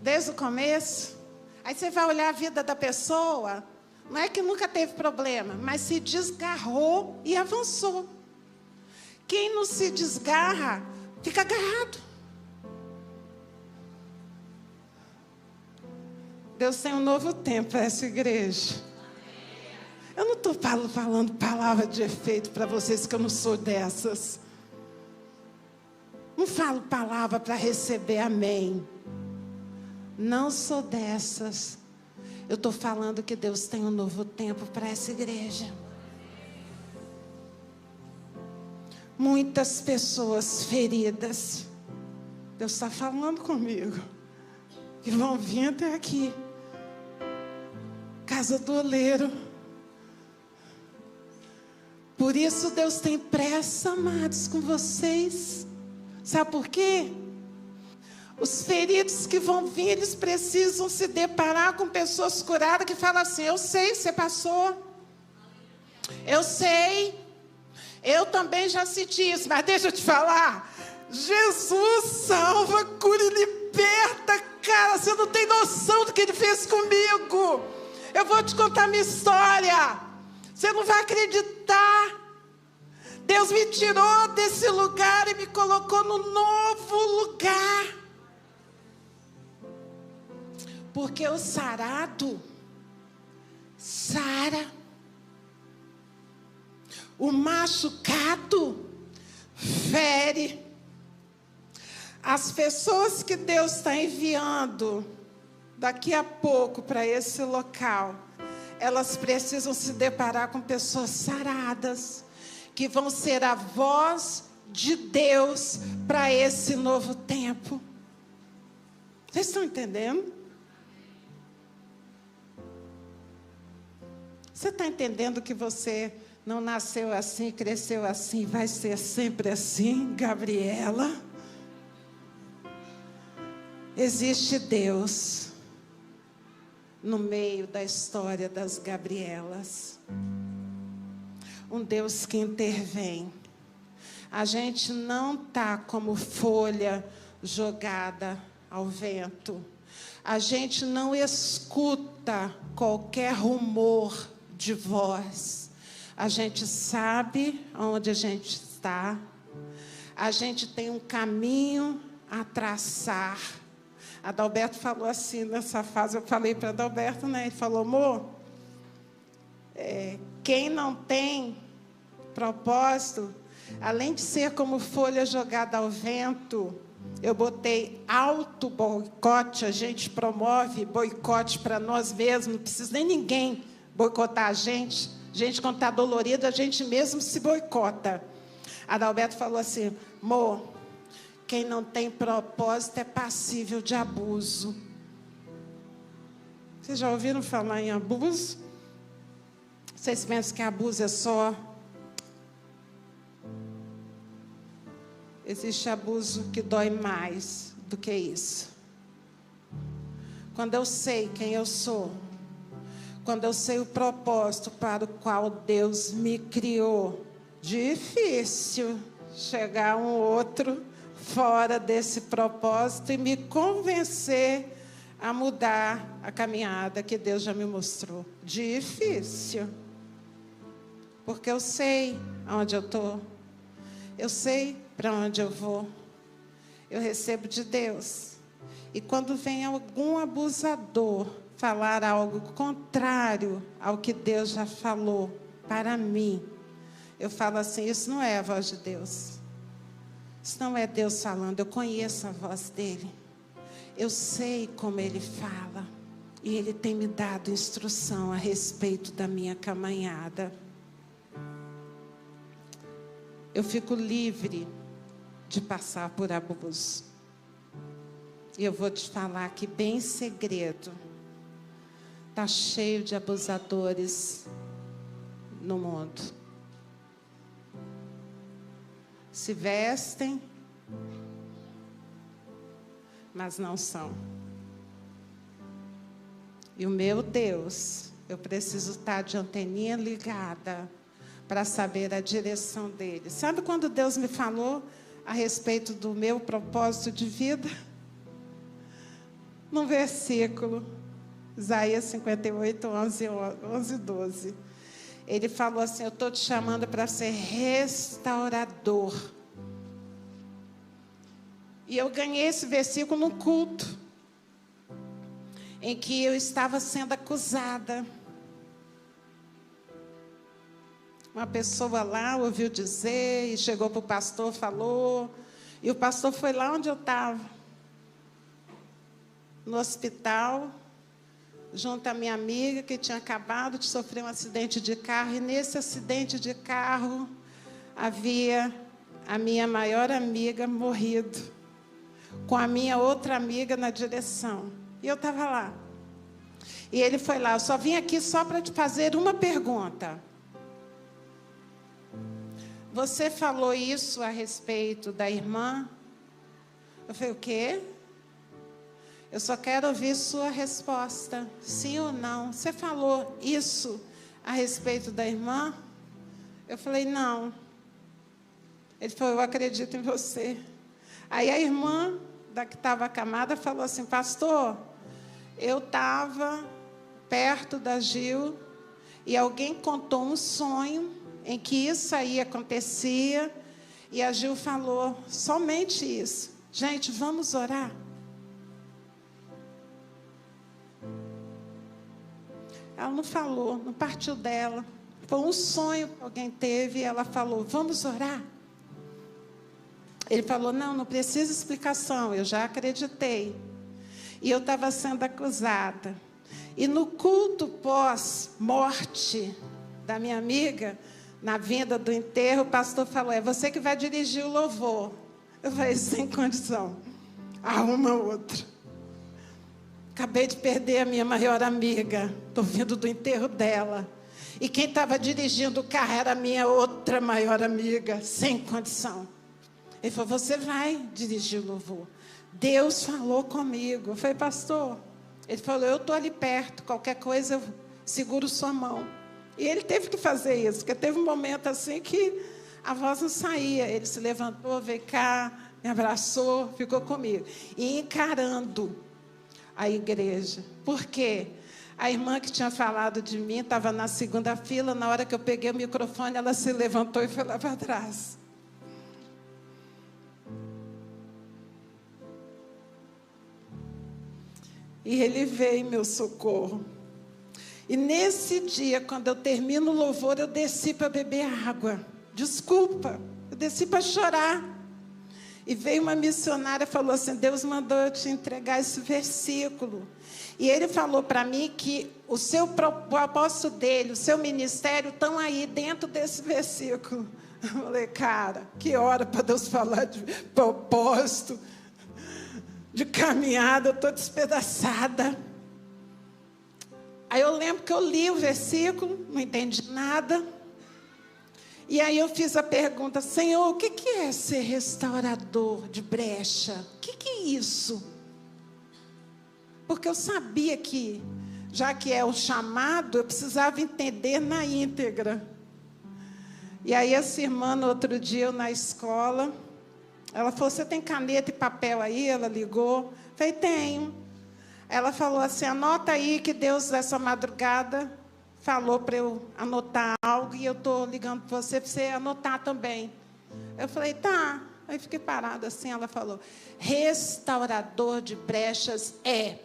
Desde o começo? Aí você vai olhar a vida da pessoa, não é que nunca teve problema, mas se desgarrou e avançou. Quem não se desgarra, fica agarrado. Deus tem um novo tempo para essa igreja. Eu não estou falando palavra de efeito para vocês, que eu não sou dessas. Não falo palavra para receber amém. Não sou dessas. Eu estou falando que Deus tem um novo tempo para essa igreja. Muitas pessoas feridas. Deus está falando comigo. Que vão vir até aqui. Casa do oleiro. Por isso Deus tem pressa, amados, com vocês. Sabe por quê? Os feridos que vão vir, eles precisam se deparar com pessoas curadas que falam assim, eu sei, você passou. Eu sei. Eu também já senti isso, mas deixa eu te falar. Jesus salva, cura e liberta, cara. Você não tem noção do que Ele fez comigo. Eu vou te contar minha história. Você não vai acreditar. Deus me tirou desse lugar e me colocou no novo lugar. Porque o sarado sara. O machucado fere. A As pessoas que Deus está enviando daqui a pouco para esse local, elas precisam se deparar com pessoas saradas, que vão ser a voz de Deus para esse novo tempo. Vocês estão entendendo? Você está entendendo que você não nasceu assim, cresceu assim, vai ser sempre assim, Gabriela? Existe Deus no meio da história das Gabrielas. Um Deus que intervém. A gente não está como folha jogada ao vento. A gente não escuta qualquer rumor de voz. A gente sabe onde a gente está. A gente tem um caminho a traçar. Adalberto falou assim nessa fase, eu falei para Adalberto, né? Ele falou, amor, quem não tem propósito, além de ser como folha jogada ao vento, eu botei auto-boicote, a gente promove boicote para nós mesmos, não precisa nem ninguém boicotar a gente. A gente, quando está dolorido, a gente mesmo se boicota. Adalberto falou assim, amor, quem não tem propósito é passível de abuso. Vocês já ouviram falar em abuso? Vocês pensam que abuso é só... Existe abuso que dói mais do que isso. Quando eu sei quem eu sou, quando eu sei o propósito para o qual Deus me criou, difícil chegar um outro fora desse propósito e me convencer a mudar a caminhada que Deus já me mostrou. Difícil. Porque eu sei aonde eu estou. Eu sei para onde eu vou. Eu recebo de Deus. E quando vem algum abusador falar algo contrário ao que Deus já falou para mim, eu falo assim, isso não é a voz de Deus. Isso não é Deus falando, eu conheço a voz dele. Eu sei como ele fala. E ele tem me dado instrução a respeito da minha caminhada. Eu fico livre de passar por abuso. E eu vou te falar aqui bem em segredo. Está cheio de abusadores no mundo. Se vestem, mas não são. E o meu Deus, eu preciso estar de anteninha ligada para saber a direção dele. Sabe quando Deus me falou a respeito do meu propósito de vida? Num versículo, Isaías 58, 11 e 12. Ele falou assim, eu estou te chamando para ser restaurador. E eu ganhei esse versículo num culto, em que eu estava sendo acusada. Uma pessoa lá ouviu dizer, e chegou para o pastor, falou, e o pastor foi lá onde eu estava, no hospital, junto à minha amiga, que tinha acabado de sofrer um acidente de carro, e nesse acidente de carro, havia a minha maior amiga morrido, com a minha outra amiga na direção, e eu estava lá. E ele foi lá, eu só vim aqui só para te fazer uma pergunta. Você falou isso a respeito da irmã? Eu falei, o quê? Eu só quero ouvir sua resposta, sim ou não. Você falou isso a respeito da irmã? Eu falei, não. Ele falou, eu acredito em você. Aí a irmã da que estava acamada falou assim, pastor, eu estava perto da Gil e alguém contou um sonho em que isso aí acontecia, e a Gil falou somente isso. Gente, vamos orar? Ela não falou, não partiu dela. Foi um sonho que alguém teve, e ela falou, vamos orar? Ele falou, não precisa explicação, eu já acreditei. E eu estava sendo acusada. E no culto pós-morte da minha amiga, na vinda do enterro, o pastor falou, é você que vai dirigir o louvor. Eu falei, sem condição, arruma outra. Acabei de perder a minha maior amiga, estou vindo do enterro dela. E quem estava dirigindo o carro era a minha outra maior amiga, sem condição. Ele falou, você vai dirigir o louvor. Deus falou comigo. Eu falei, pastor, ele falou, eu estou ali perto, qualquer coisa eu seguro sua mão. E ele teve que fazer isso, porque teve um momento assim que a voz não saía. Ele se levantou, veio cá, me abraçou, ficou comigo. E encarando a igreja. Por quê? A irmã que tinha falado de mim estava na segunda fila. Na hora que eu peguei o microfone, ela se levantou e foi lá para trás. E ele veio em meu socorro. E nesse dia, quando eu termino o louvor, eu desci para beber água. Desculpa, eu desci para chorar. E veio uma missionária e falou assim, Deus mandou eu te entregar esse versículo. E ele falou para mim que o propósito dele, o seu ministério, estão aí dentro desse versículo. Eu falei, cara, que hora para Deus falar de propósito, de caminhada, eu estou despedaçada. Aí eu lembro que eu li o versículo, não entendi nada. E aí eu fiz a pergunta, Senhor, o que é ser restaurador de brecha? O que é isso? Porque eu sabia que, já que é o chamado, eu precisava entender na íntegra. E aí essa irmã, no outro dia, eu na escola, ela falou, você tem caneta e papel aí? Ela ligou. Eu falei, tenho. Ela falou assim, anota aí que Deus, essa madrugada, falou para eu anotar algo e eu estou ligando para você anotar também. Eu falei, tá. Aí fiquei parada assim, ela falou, restaurador de brechas é.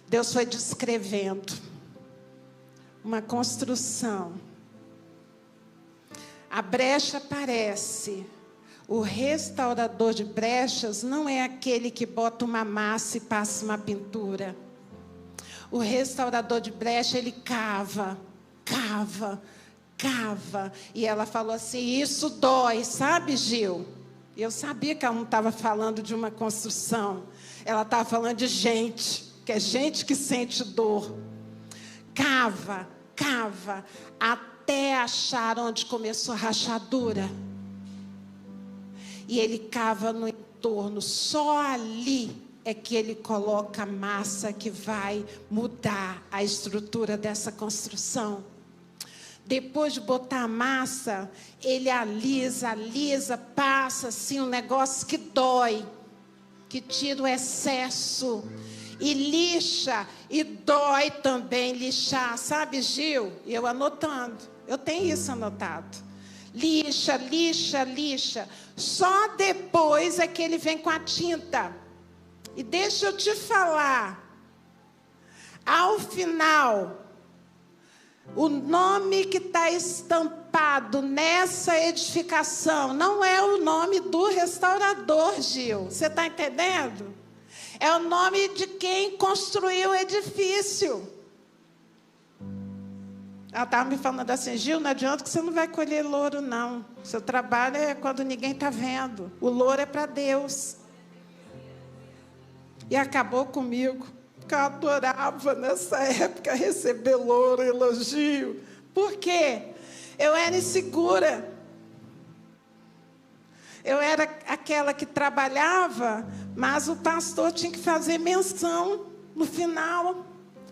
Deus foi descrevendo uma construção. A brecha aparece. O restaurador de brechas não é aquele que bota uma massa e passa uma pintura. O restaurador de brecha, ele cava. E ela falou assim, isso dói, sabe, Gil? E eu sabia que ela não estava falando de uma construção. Ela estava falando de gente, que é gente que sente dor. Cava, até achar onde começou a rachadura. E ele cava no entorno, só ali é que ele coloca a massa que vai mudar a estrutura dessa construção. Depois de botar a massa, ele alisa, passa assim um negócio que dói, que tira o excesso, e lixa, e dói também lixar, sabe, Gil? E eu anotando, eu tenho isso anotado. Lixa. Só depois é que ele vem com a tinta. E deixa eu te falar, ao final, o nome que está estampado nessa edificação não é o nome do restaurador, Gil. Você está entendendo? É o nome de quem construiu o edifício. Ela estava me falando assim, Gil, não adianta que você não vai colher louro, não. Seu trabalho é quando ninguém está vendo. O louro é para Deus. E acabou comigo. Porque eu adorava, nessa época, receber louro, elogio. Por quê? Eu era insegura. Eu era aquela que trabalhava, mas o pastor tinha que fazer menção no final.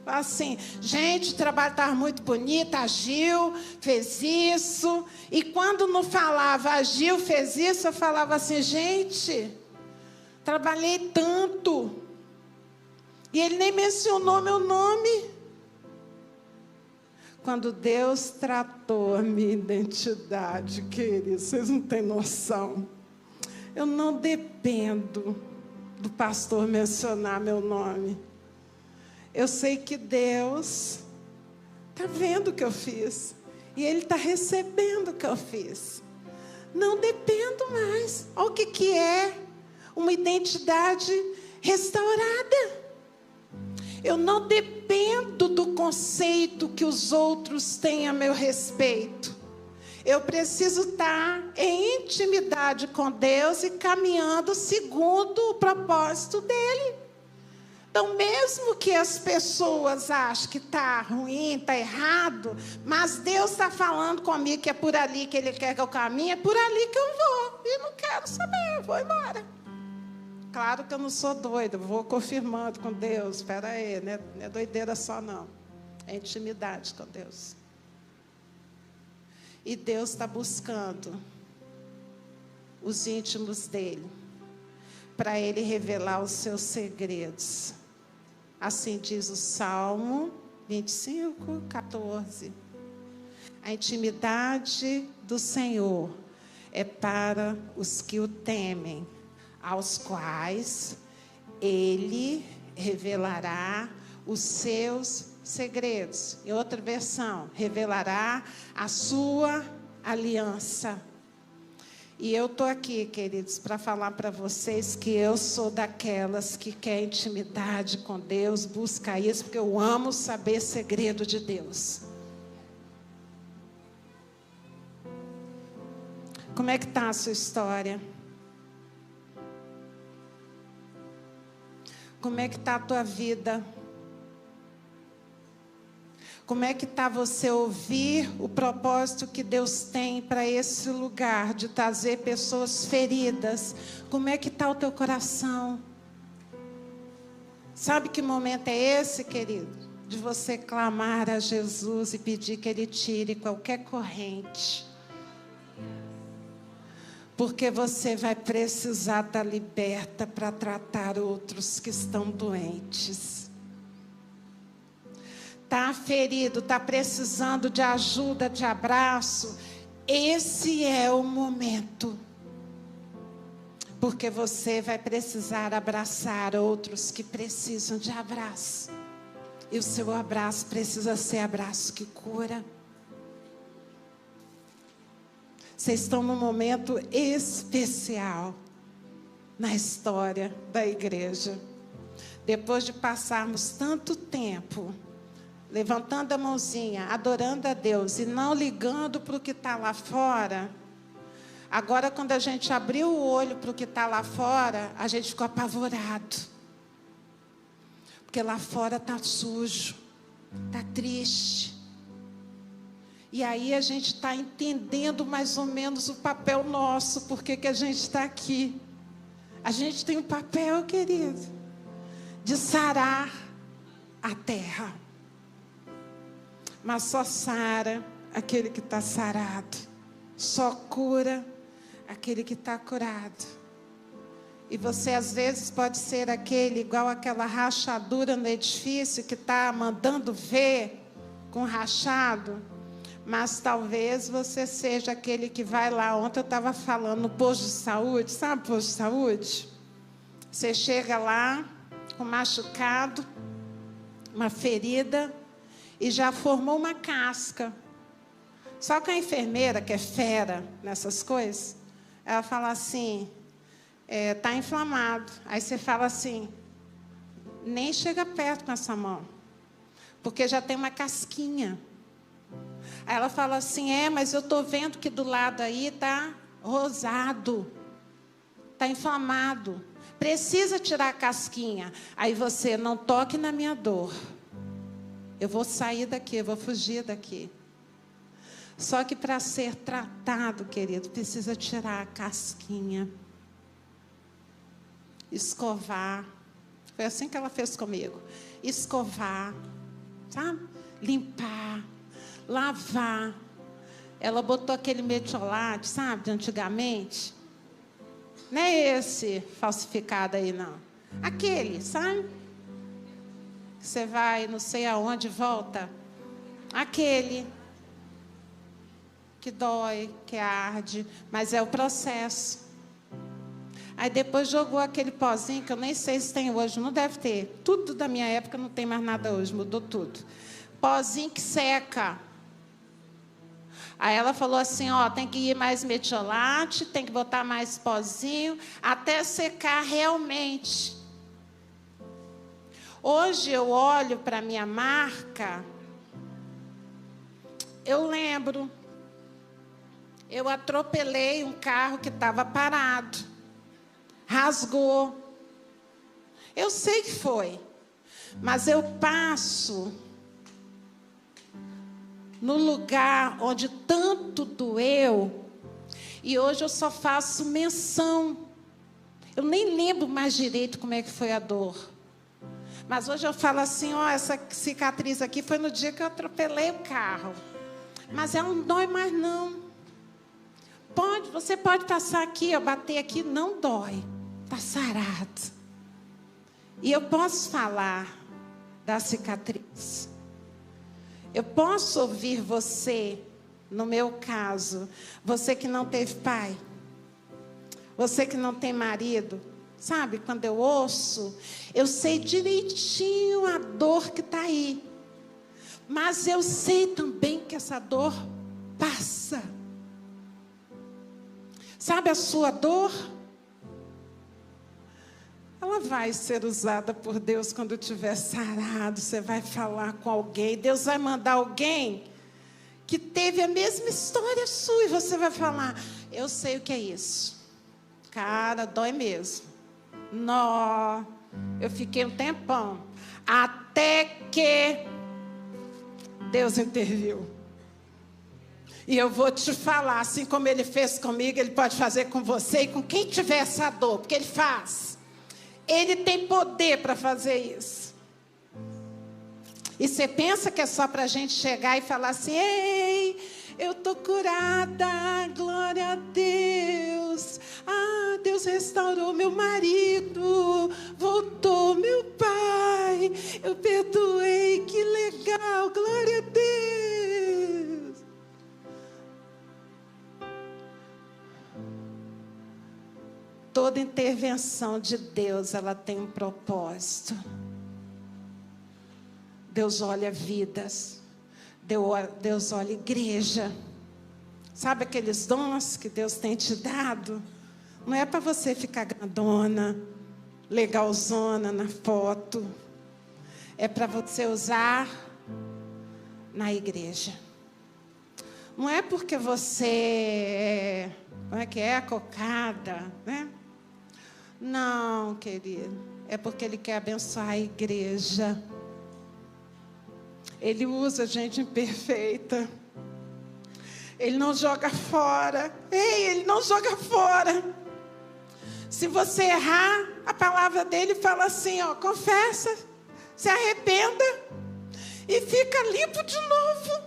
Assim, gente, o trabalho estava muito bonito, a Gil fez isso. E quando não falava, a Gil fez isso, eu falava assim, gente, trabalhei tanto. E ele nem mencionou meu nome. Quando Deus tratou a minha identidade, queridos, vocês não têm noção. Eu não dependo do pastor mencionar meu nome. Eu sei que Deus está vendo o que eu fiz. E Ele está recebendo o que eu fiz. Não dependo mais. Olha o que é uma identidade restaurada. Eu não dependo do conceito que os outros têm a meu respeito. Eu preciso estar em intimidade com Deus e caminhando segundo o propósito dele. Então, mesmo que as pessoas achem que está ruim, está errado, mas Deus está falando comigo que é por ali que Ele quer que eu caminhe, é por ali que eu vou. E não quero saber, eu vou embora. Claro que eu não sou doida, vou confirmando com Deus. Espera aí, não é doideira só não. É intimidade com Deus. E Deus está buscando os íntimos dele, para Ele revelar os seus segredos. Assim diz o Salmo 25, 14. A intimidade do Senhor é para os que o temem, aos quais Ele revelará os seus segredos. Em outra versão, revelará a sua aliança. E eu estou aqui, queridos, para falar para vocês que eu sou daquelas que quer intimidade com Deus, busca isso, porque eu amo saber segredo de Deus. Como é que está a sua história? Como é que está a tua vida? Como é que está você ouvir o propósito que Deus tem para esse lugar, de trazer pessoas feridas? Como é que está o teu coração? Sabe que momento é esse, querido? De você clamar a Jesus e pedir que Ele tire qualquer corrente. Porque você vai precisar estar liberta para tratar outros que estão doentes. Está ferido, está precisando de ajuda, de abraço. Esse é o momento. Porque você vai precisar abraçar outros que precisam de abraço. E o seu abraço precisa ser abraço que cura. Vocês estão num momento especial na história da igreja. Depois de passarmos tanto tempo levantando a mãozinha, adorando a Deus e não ligando para o que está lá fora. Agora, quando a gente abriu o olho para o que está lá fora, a gente ficou apavorado. Porque lá fora está sujo, está triste. E aí a gente está entendendo mais ou menos o papel nosso, porque que a gente está aqui. A gente tem um papel, querido, de sarar a terra. Mas só sara aquele que está sarado. Só cura aquele que está curado. E você às vezes pode ser aquele, igual aquela rachadura no edifício, que está mandando ver com rachado. Mas talvez você seja aquele que vai lá. Ontem eu estava falando no posto de saúde. Sabe o posto de saúde? Você chega lá com machucado, uma ferida, e já formou uma casca. Só que a enfermeira, que é fera nessas coisas, ela fala assim, está inflamado. Aí você fala assim, nem chega perto com essa mão, porque já tem uma casquinha. Aí ela fala assim, mas eu estou vendo que do lado aí está rosado, está inflamado, precisa tirar a casquinha. Aí você, não toque na minha dor. Eu vou sair daqui, eu vou fugir daqui. Só que para ser tratado, querido, precisa tirar a casquinha. Escovar. Foi assim que ela fez comigo. Escovar, sabe? Limpar, lavar. Ela botou aquele metiolate, sabe, de antigamente. Não é esse falsificado aí, não. Aquele, sabe? Você vai não sei aonde, volta. Aquele que dói, que arde, mas é o processo. Aí depois jogou aquele pozinho, que eu nem sei se tem hoje, não deve ter. Tudo da minha época não tem mais nada hoje, mudou tudo. Pozinho que seca. Aí ela falou assim, ó, tem que ir mais metiolate, tem que botar mais pozinho, até secar realmente. Hoje eu olho para a minha marca, eu lembro, eu atropelei um carro que estava parado, rasgou. Eu sei que foi, mas eu passo no lugar onde tanto doeu, e hoje eu só faço menção. Eu nem lembro mais direito como é que foi a dor. Mas hoje eu falo assim, ó, essa cicatriz aqui foi no dia que eu atropelei o carro. Mas ela não dói mais não. Você pode passar aqui, eu bater aqui, não dói. Está sarado. E eu posso falar da cicatriz. Eu posso ouvir você, no meu caso, você que não teve pai, você que não tem marido, sabe, quando eu ouço, eu sei direitinho a dor que está aí, mas eu sei também que essa dor passa. Sabe a sua dor? Ela vai ser usada por Deus quando estiver sarado. Você vai falar com alguém. Deus vai mandar alguém que teve a mesma história sua. E você vai falar, eu sei o que é isso. Cara, dói mesmo. Nó, eu fiquei um tempão. Até que Deus interviu. E eu vou te falar, assim como Ele fez comigo, Ele pode fazer com você e com quem tiver essa dor. Porque Ele faz. Ele tem poder para fazer isso. E você pensa que é só para a gente chegar e falar assim, ei, eu estou curada, glória a Deus. Ah, Deus restaurou meu marido, voltou meu pai, eu perdoei, que legal, glória a Deus. Toda intervenção de Deus, ela tem um propósito. Deus olha vidas. Deus olha igreja. Sabe aqueles dons que Deus tem te dado? Não é para você ficar grandona, legalzona na foto. É para você usar na igreja. Não é porque você é cocada, né? Não, querido. É porque Ele quer abençoar a igreja. Ele usa gente imperfeita. Ele não joga fora. Ei, Ele não joga fora. Se você errar, a palavra dele fala assim, ó, confessa, se arrependa e fica limpo de novo.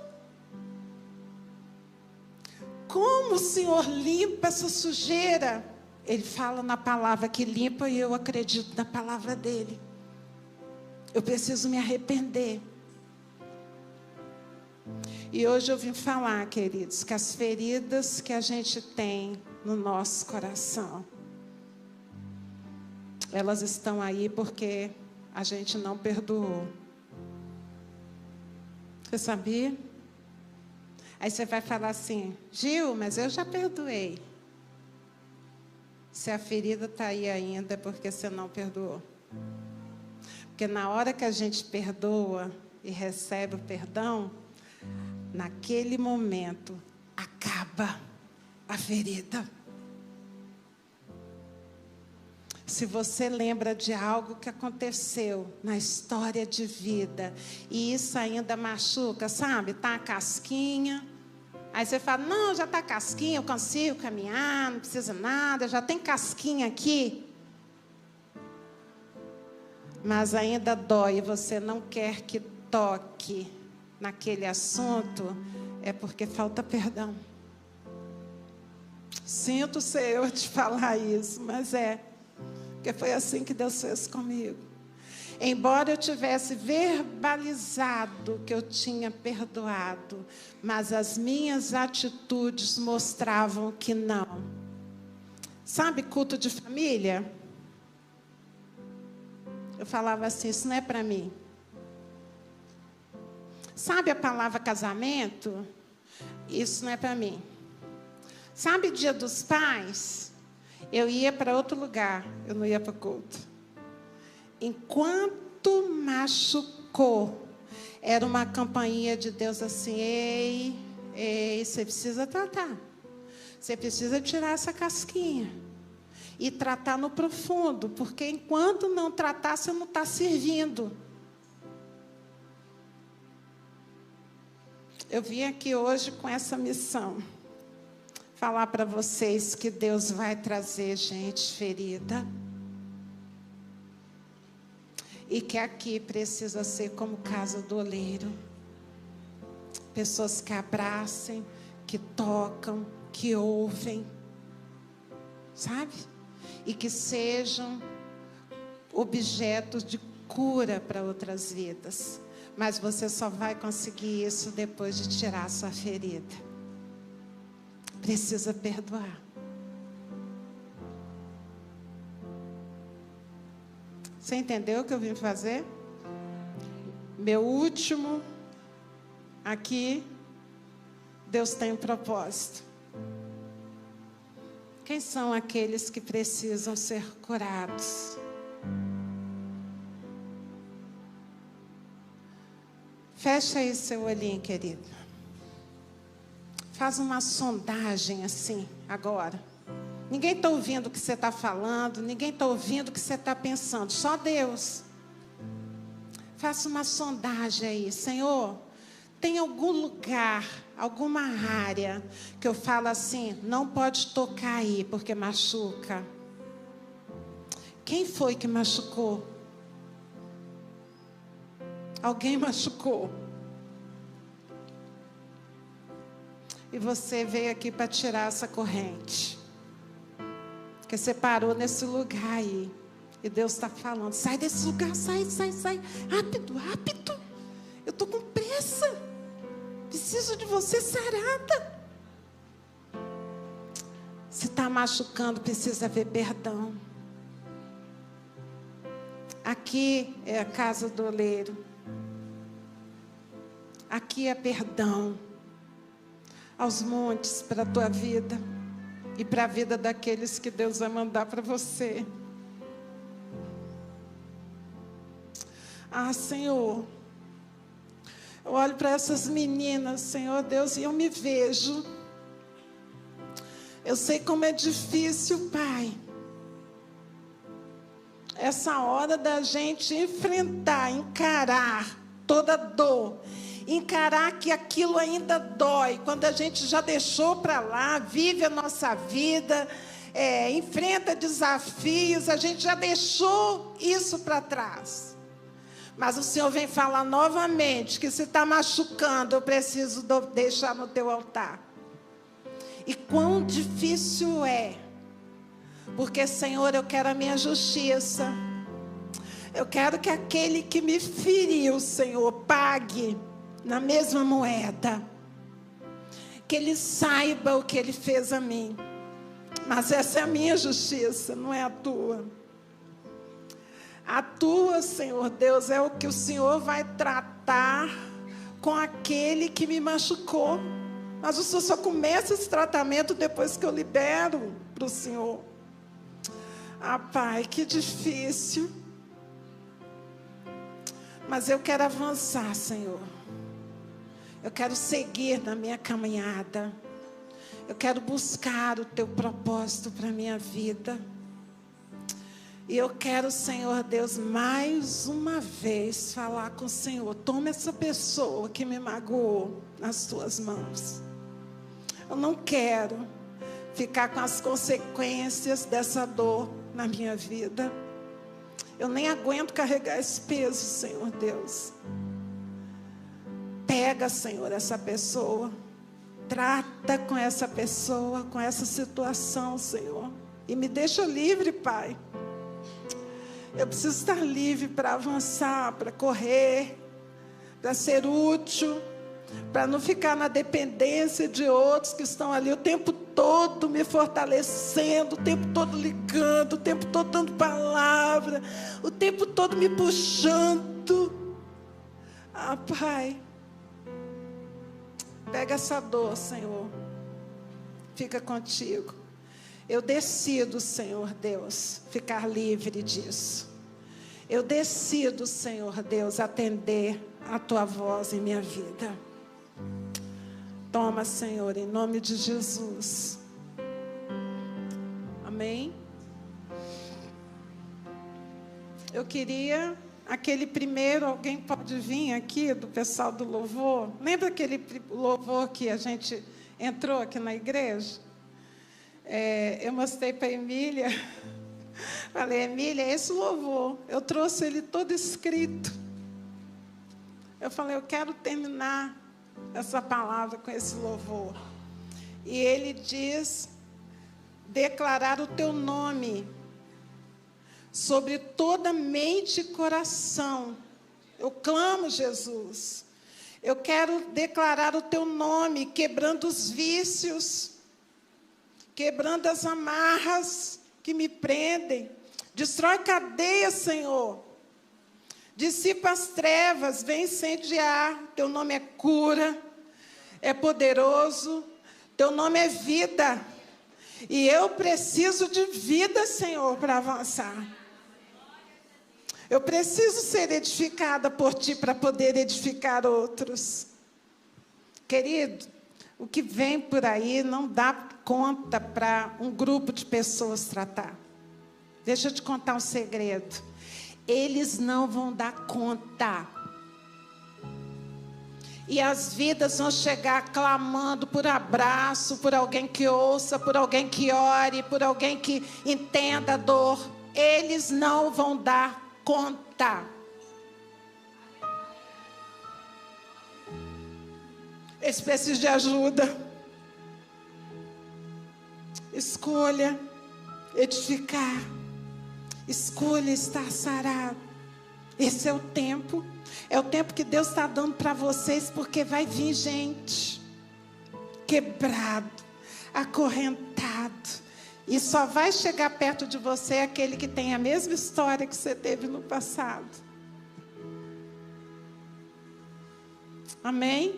Como o Senhor limpa essa sujeira? Ele fala na palavra que limpa e eu acredito na palavra dele. Eu preciso me arrepender. E hoje eu vim falar, queridos, que as feridas que a gente tem no nosso coração, elas estão aí porque a gente não perdoou. Você sabia? Aí você vai falar assim, Gil, mas eu já perdoei. Se a ferida está aí ainda, é porque você não perdoou. Porque na hora que a gente perdoa e recebe o perdão, naquele momento, acaba a ferida. Se você lembra de algo que aconteceu na história de vida, e isso ainda machuca, sabe? Tá a casquinha. Aí você fala, não, já está casquinha, eu consigo caminhar, não precisa nada, já tem casquinha aqui. Mas ainda dói, você não quer que toque naquele assunto, é porque falta perdão. Sinto ser eu te falar isso, mas porque foi assim que Deus fez comigo. Embora eu tivesse verbalizado que eu tinha perdoado, mas as minhas atitudes mostravam que não. Sabe culto de família? Eu falava assim, isso não é para mim. Sabe a palavra casamento? isso não é para mim. Sabe, Dia dos Pais? Eu ia para outro lugar, eu não ia para o culto. Enquanto machucou, era uma campainha de Deus assim: ei, você precisa tratar. Você precisa tirar essa casquinha e tratar no profundo, porque enquanto não tratar, você não está servindo. Eu vim aqui hoje com essa missão, falar para vocês que Deus vai trazer gente ferida, e que aqui precisa ser como casa do oleiro. Pessoas que abracem, que tocam, que ouvem, sabe? E que sejam objetos de cura para outras vidas. Mas você só vai conseguir isso depois de tirar a sua ferida. Precisa perdoar. Você entendeu o que eu vim fazer? Meu último aqui, Deus tem um propósito. Quem são aqueles que precisam ser curados? Fecha aí seu olhinho, querido. Faz uma sondagem assim, agora. Ninguém está ouvindo o que você está falando, ninguém está ouvindo o que você está pensando, só Deus. Faça uma sondagem aí. Senhor, tem algum lugar, alguma área que eu falo assim, não pode tocar aí, porque machuca. Quem foi que machucou? Alguém machucou. E você veio aqui para tirar essa corrente. Porque você parou nesse lugar aí. E Deus está falando, sai desse lugar, sai. Rápido. Eu estou com pressa. Preciso de você sarada. Se está machucando, precisa haver perdão. Aqui é a casa do oleiro. Aqui é perdão. Aos montes para a tua vida. E para a vida daqueles que Deus vai mandar para você. Ah, Senhor. Eu olho para essas meninas, Senhor Deus, e eu me vejo. Eu sei como é difícil, Pai. Essa hora da gente enfrentar, encarar toda dor. Encarar que aquilo ainda dói. Quando a gente já deixou para lá, vive a nossa vida, enfrenta desafios, a gente já deixou isso para trás. Mas o Senhor vem falar novamente que se está machucando, eu preciso deixar no teu altar. E quão difícil é. Porque, Senhor, eu quero a minha justiça. Eu quero que aquele que me feriu, Senhor, pague na mesma moeda. Que ele saiba o que ele fez a mim. Mas essa é a minha justiça, não é a tua. A tua, Senhor Deus, é o que o Senhor vai tratar com aquele que me machucou. Mas o Senhor só começa esse tratamento depois que eu libero para o Senhor. Ah, Pai, que difícil. Mas eu quero avançar, Senhor. Eu quero seguir na minha caminhada. Eu quero buscar o teu propósito para a minha vida. E eu quero, Senhor Deus, mais uma vez falar com o Senhor. Toma essa pessoa que me magoou nas tuas mãos. Eu não quero ficar com as consequências dessa dor na minha vida. Eu nem aguento carregar esse peso, Senhor Deus. Pega, Senhor, essa pessoa. Trata com essa pessoa, com essa situação, Senhor. E me deixa livre, Pai. Eu preciso estar livre para avançar, para correr, para ser útil, para não ficar na dependência de outros que estão ali o tempo todo me fortalecendo, o tempo todo ligando, o tempo todo dando palavra, o tempo todo me puxando. Ah, Pai, Pega essa dor, Senhor. Fica contigo. Eu decido, Senhor Deus, ficar livre disso. Eu decido, Senhor Deus, atender a tua voz em minha vida. Toma, Senhor, em nome de Jesus. Amém? Eu queria aquele primeiro, alguém pode vir aqui do pessoal do louvor? Lembra aquele louvor que a gente entrou aqui na igreja? Eu mostrei para a Emília. Falei, Emília, esse louvor, eu trouxe ele todo escrito. Eu falei, eu quero terminar essa palavra com esse louvor. E ele diz, declarar o teu nome sobre toda mente e coração. Eu clamo, Jesus. Eu quero declarar o teu nome, quebrando os vícios, quebrando as amarras que me prendem. Destrói cadeias, Senhor. Dissipa as trevas, vem incendiar. Teu nome é cura, é poderoso. Teu nome é vida. E eu preciso de vida, Senhor, para avançar. Eu preciso ser edificada por Ti para poder edificar outros. Querido, o que vem por aí não dá conta para um grupo de pessoas tratar. Deixa eu te contar um segredo. Eles não vão dar conta. E as vidas vão chegar clamando por abraço, por alguém que ouça, por alguém que ore, por alguém que entenda a dor. Eles não vão dar conta. Eles precisam de ajuda. Escolha edificar. Escolha estar sarado. Esse é o tempo. É o tempo que Deus está dando para vocês, porque vai vir gente quebrado, acorrentado. E só vai chegar perto de você aquele que tem a mesma história que você teve no passado. Amém?